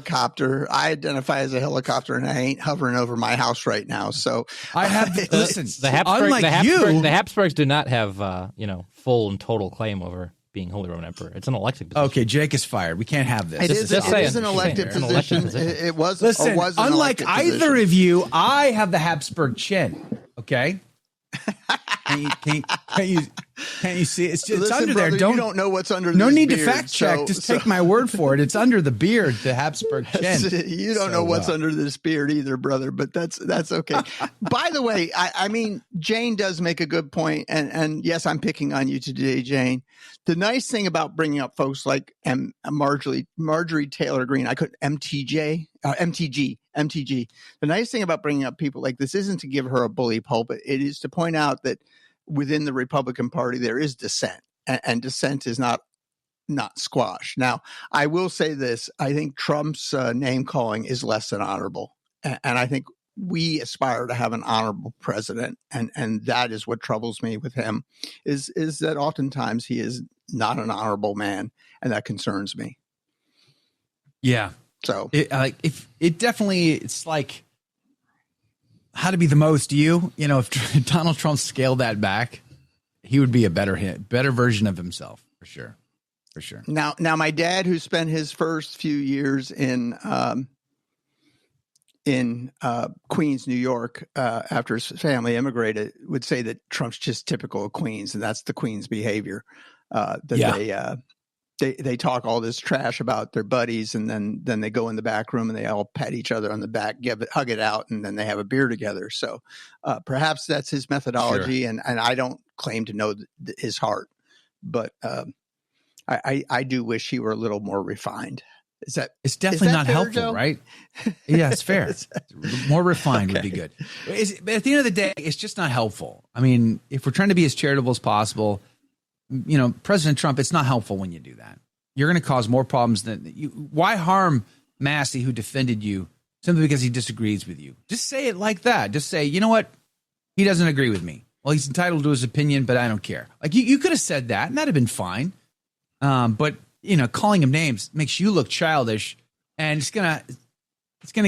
I identify as a helicopter, and I ain't hovering over my house right now. So I have the Habsburgs do not have full and total claim over being Holy Roman Emperor. It's an elected position. Okay, Jake is fired. We can't have this. It is an elected position. It was. Listen, was an unlike either of you, I have the Habsburg chin. Okay. Can you see? It's just Listen, under brother, there. You don't know what's under. No this need beard, to fact check. Just take my word for it. It's under the beard, the Habsburg chin. You don't know what's under this beard either, brother. But that's okay. By the way, I mean Jane does make a good point, and yes, I'm picking on you today, Jane. The nice thing about bringing up folks like Marjorie Taylor Greene, I could MTG. The nice thing about bringing up people like this isn't to give her a bully pulpit. It is to point out that within the Republican Party, there is dissent, and dissent is not squashed. Now, I will say this. I think Trump's name calling is less than honorable. And I think we aspire to have an honorable president. And that is what troubles me with him is that oftentimes he is not an honorable man. And that concerns me. Yeah. So it's like how to be the most you. If Donald Trump scaled that back, he would be a better version of himself for sure. Now, my dad, who spent his first few years in Queens, New York, after his family immigrated, would say that Trump's just typical of Queens, and that's the Queens behavior. They talk all this trash about their buddies, and then they go in the back room and they all pat each other on the back, hug it out, and then they have a beer together. So perhaps that's his methodology, sure. and I don't claim to know his heart, but I do wish he were a little more refined. It's definitely not fair, helpful, Joe? Right? Yeah, it's fair. More refined would be good. But at the end of the day, it's just not helpful. I mean, if we're trying to be as charitable as possible, President Trump, it's not helpful when you do that. You're going to cause more problems than you. Why harm Massey, who defended you, simply because he disagrees with you? Just say it like that. Just say, you know what? He doesn't agree with me. Well, he's entitled to his opinion, but I don't care. Like you could have said that, and that'd have been fine. But calling him names makes you look childish, and it's gonna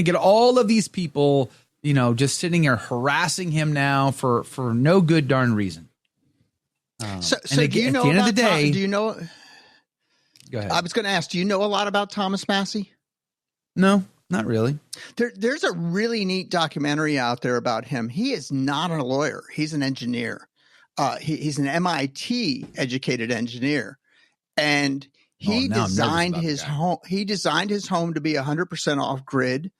get all of these people, just sitting here harassing him now for no good darn reason. So do you know? Do you know? Go ahead. I was going to ask, do you know a lot about Thomas Massey? No, not really. There's a really neat documentary out there about him. He is not a lawyer. He's an engineer. He's an MIT educated engineer, and he designed his home. He designed his home to be 100% off grid.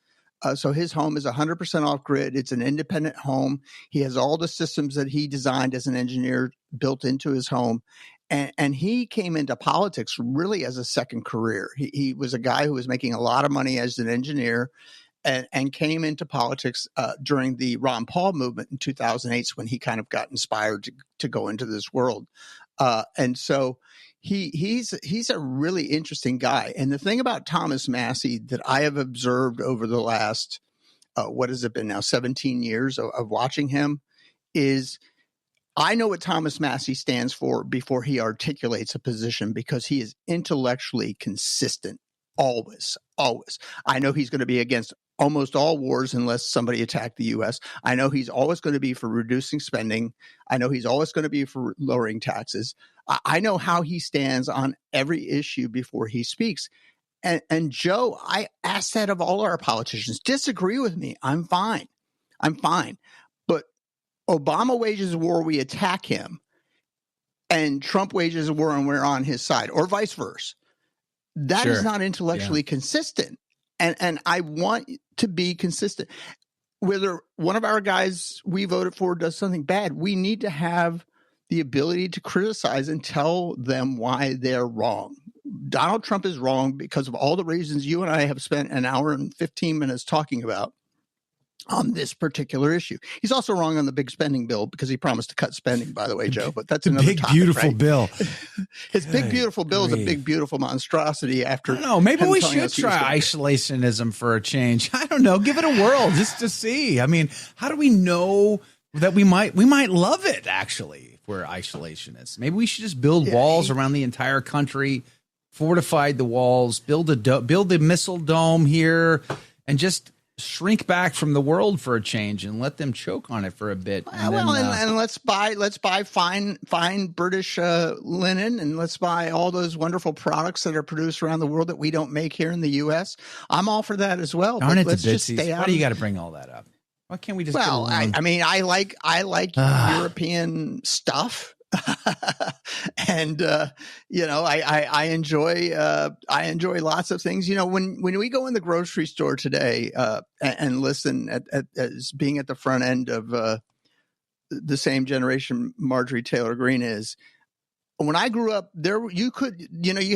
So his home is 100% off grid. It's an independent home. He has all the systems that he designed as an engineer built into his home. And he came into politics really as a second career. He was a guy who was making a lot of money as an engineer and came into politics during the Ron Paul movement in 2008 when he kind of got inspired to go into this world. And so he's a really interesting guy. And the thing about Thomas Massey that I have observed over the last, what has it been now, 17 years of watching him is I know what Thomas Massey stands for before he articulates a position because he is intellectually consistent. Always. I know he's going to be against almost all wars unless somebody attacked the U.S. I know he's always going to be for reducing spending. I know he's always going to be for lowering taxes. I know how he stands on every issue before he speaks. And Joe, I ask that of all our politicians. Disagree with me. I'm fine. But Obama wages a war, we attack him. And Trump wages a war and we're on his side, or vice versa. That is not intellectually consistent. And I want to be consistent. Whether one of our guys we voted for does something bad, we need to have the ability to criticize and tell them why they're wrong. Donald Trump is wrong because of all the reasons you and I have spent an hour and 15 minutes talking about on this particular issue. He's also wrong on the big spending bill because he promised to cut spending, by the way, Joe, but that's another topic, beautiful right? bill. His big, beautiful bill is a big, beautiful monstrosity after. I don't know. Maybe we should try isolationism for a change. I don't know. Give it a whirl just to see. I mean, how do we know that we might love it, actually, if we're isolationists? Maybe we should just build walls around the entire country, fortified the walls, build a missile dome here, and just shrink back from the world for a change and let them choke on it for a bit. And let's buy fine British linen, and let's buy all those wonderful products that are produced around the world that we don't make here in the U.S. I'm all for that as well. Darn but it, let's just stay out. Why do you got to bring all that up? Why can't we just? Well, I like European stuff. And I enjoy lots of things. When we go in the grocery store today and listen as being at the front end of the same generation Marjorie Taylor Greene is. When I grew up, you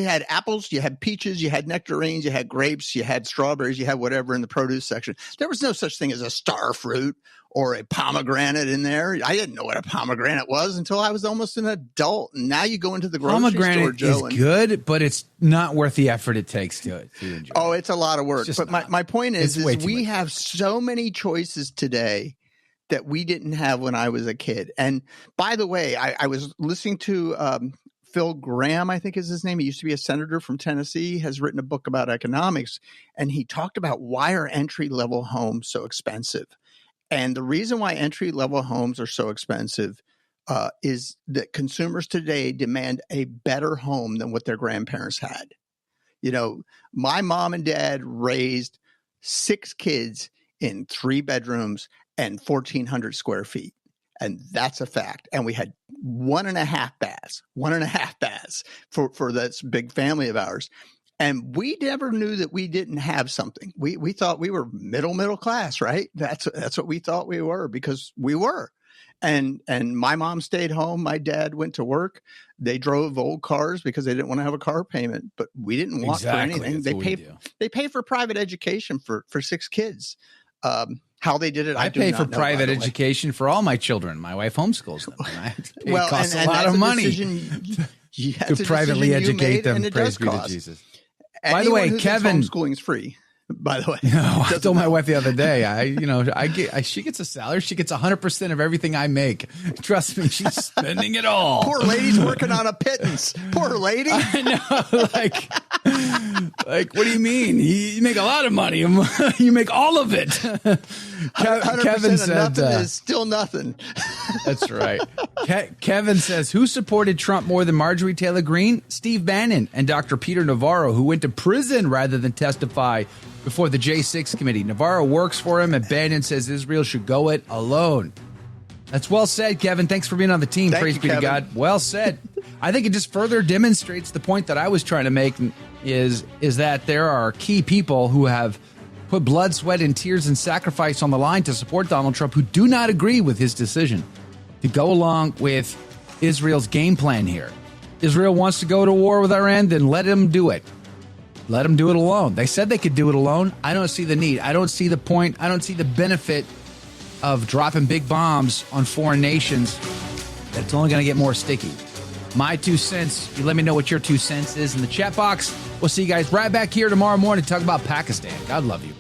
had apples, you had peaches, you had nectarines, you had grapes, you had strawberries, you had whatever in the produce section. There was no such thing as a star fruit or a pomegranate in there. I didn't know what a pomegranate was until I was almost an adult. And now you go into the grocery store, Joe. Pomegranate is good, but it's not worth the effort it takes to enjoy. Oh, it's a lot of work. But my point is we have so many choices today that we didn't have when I was a kid. And by the way, I was listening to Phil Gramm, I think is his name. He used to be a senator from Tennessee, has written a book about economics. And he talked about why are entry-level homes so expensive. And the reason why entry-level homes are so expensive is that consumers today demand a better home than what their grandparents had. My mom and dad raised 6 kids in 3 bedrooms and 1,400 square feet. And that's a fact. And we had 1.5 baths for this big family of ours. And we never knew that we didn't have something. We thought we were middle class, right? That's what we thought we were because we were. And my mom stayed home. My dad went to work. They drove old cars because they didn't want to have a car payment, but we didn't want for anything. They pay for private education for 6 kids. How they did it, I pay for private education for all my children. My wife homeschools them. It costs a lot of money to privately educate them. Praise be to Jesus. By the way, Kevin, homeschooling is free. By the way, no, I told my wife the other day. She gets a salary. She gets 100% of everything I make. Trust me, she's spending it all. Poor lady's working on a pittance. Poor lady. I know. Like, what do you mean? You make a lot of money. You make all of it. Kevin said, nothing is still nothing. That's right. Kevin says, who supported Trump more than Marjorie Taylor Greene? Steve Bannon and Dr. Peter Navarro, who went to prison rather than testify before the J6 committee. Navarro works for him, and Bannon says Israel should go it alone. That's well said, Kevin. Thanks for being on the team. Praise be to God. Well said. I think it just further demonstrates the point that I was trying to make is that there are key people who have put blood, sweat, and tears and sacrifice on the line to support Donald Trump who do not agree with his decision to go along with Israel's game plan here. Israel wants to go to war with Iran, then let them do it. Let them do it alone. They said they could do it alone. I don't see the need. I don't see the point. I don't see the benefit of dropping big bombs on foreign nations. That's only going to get more sticky. My 2 cents. You let me know what your 2 cents is in the chat box. We'll see you guys right back here tomorrow morning to talk about Pakistan. God love you.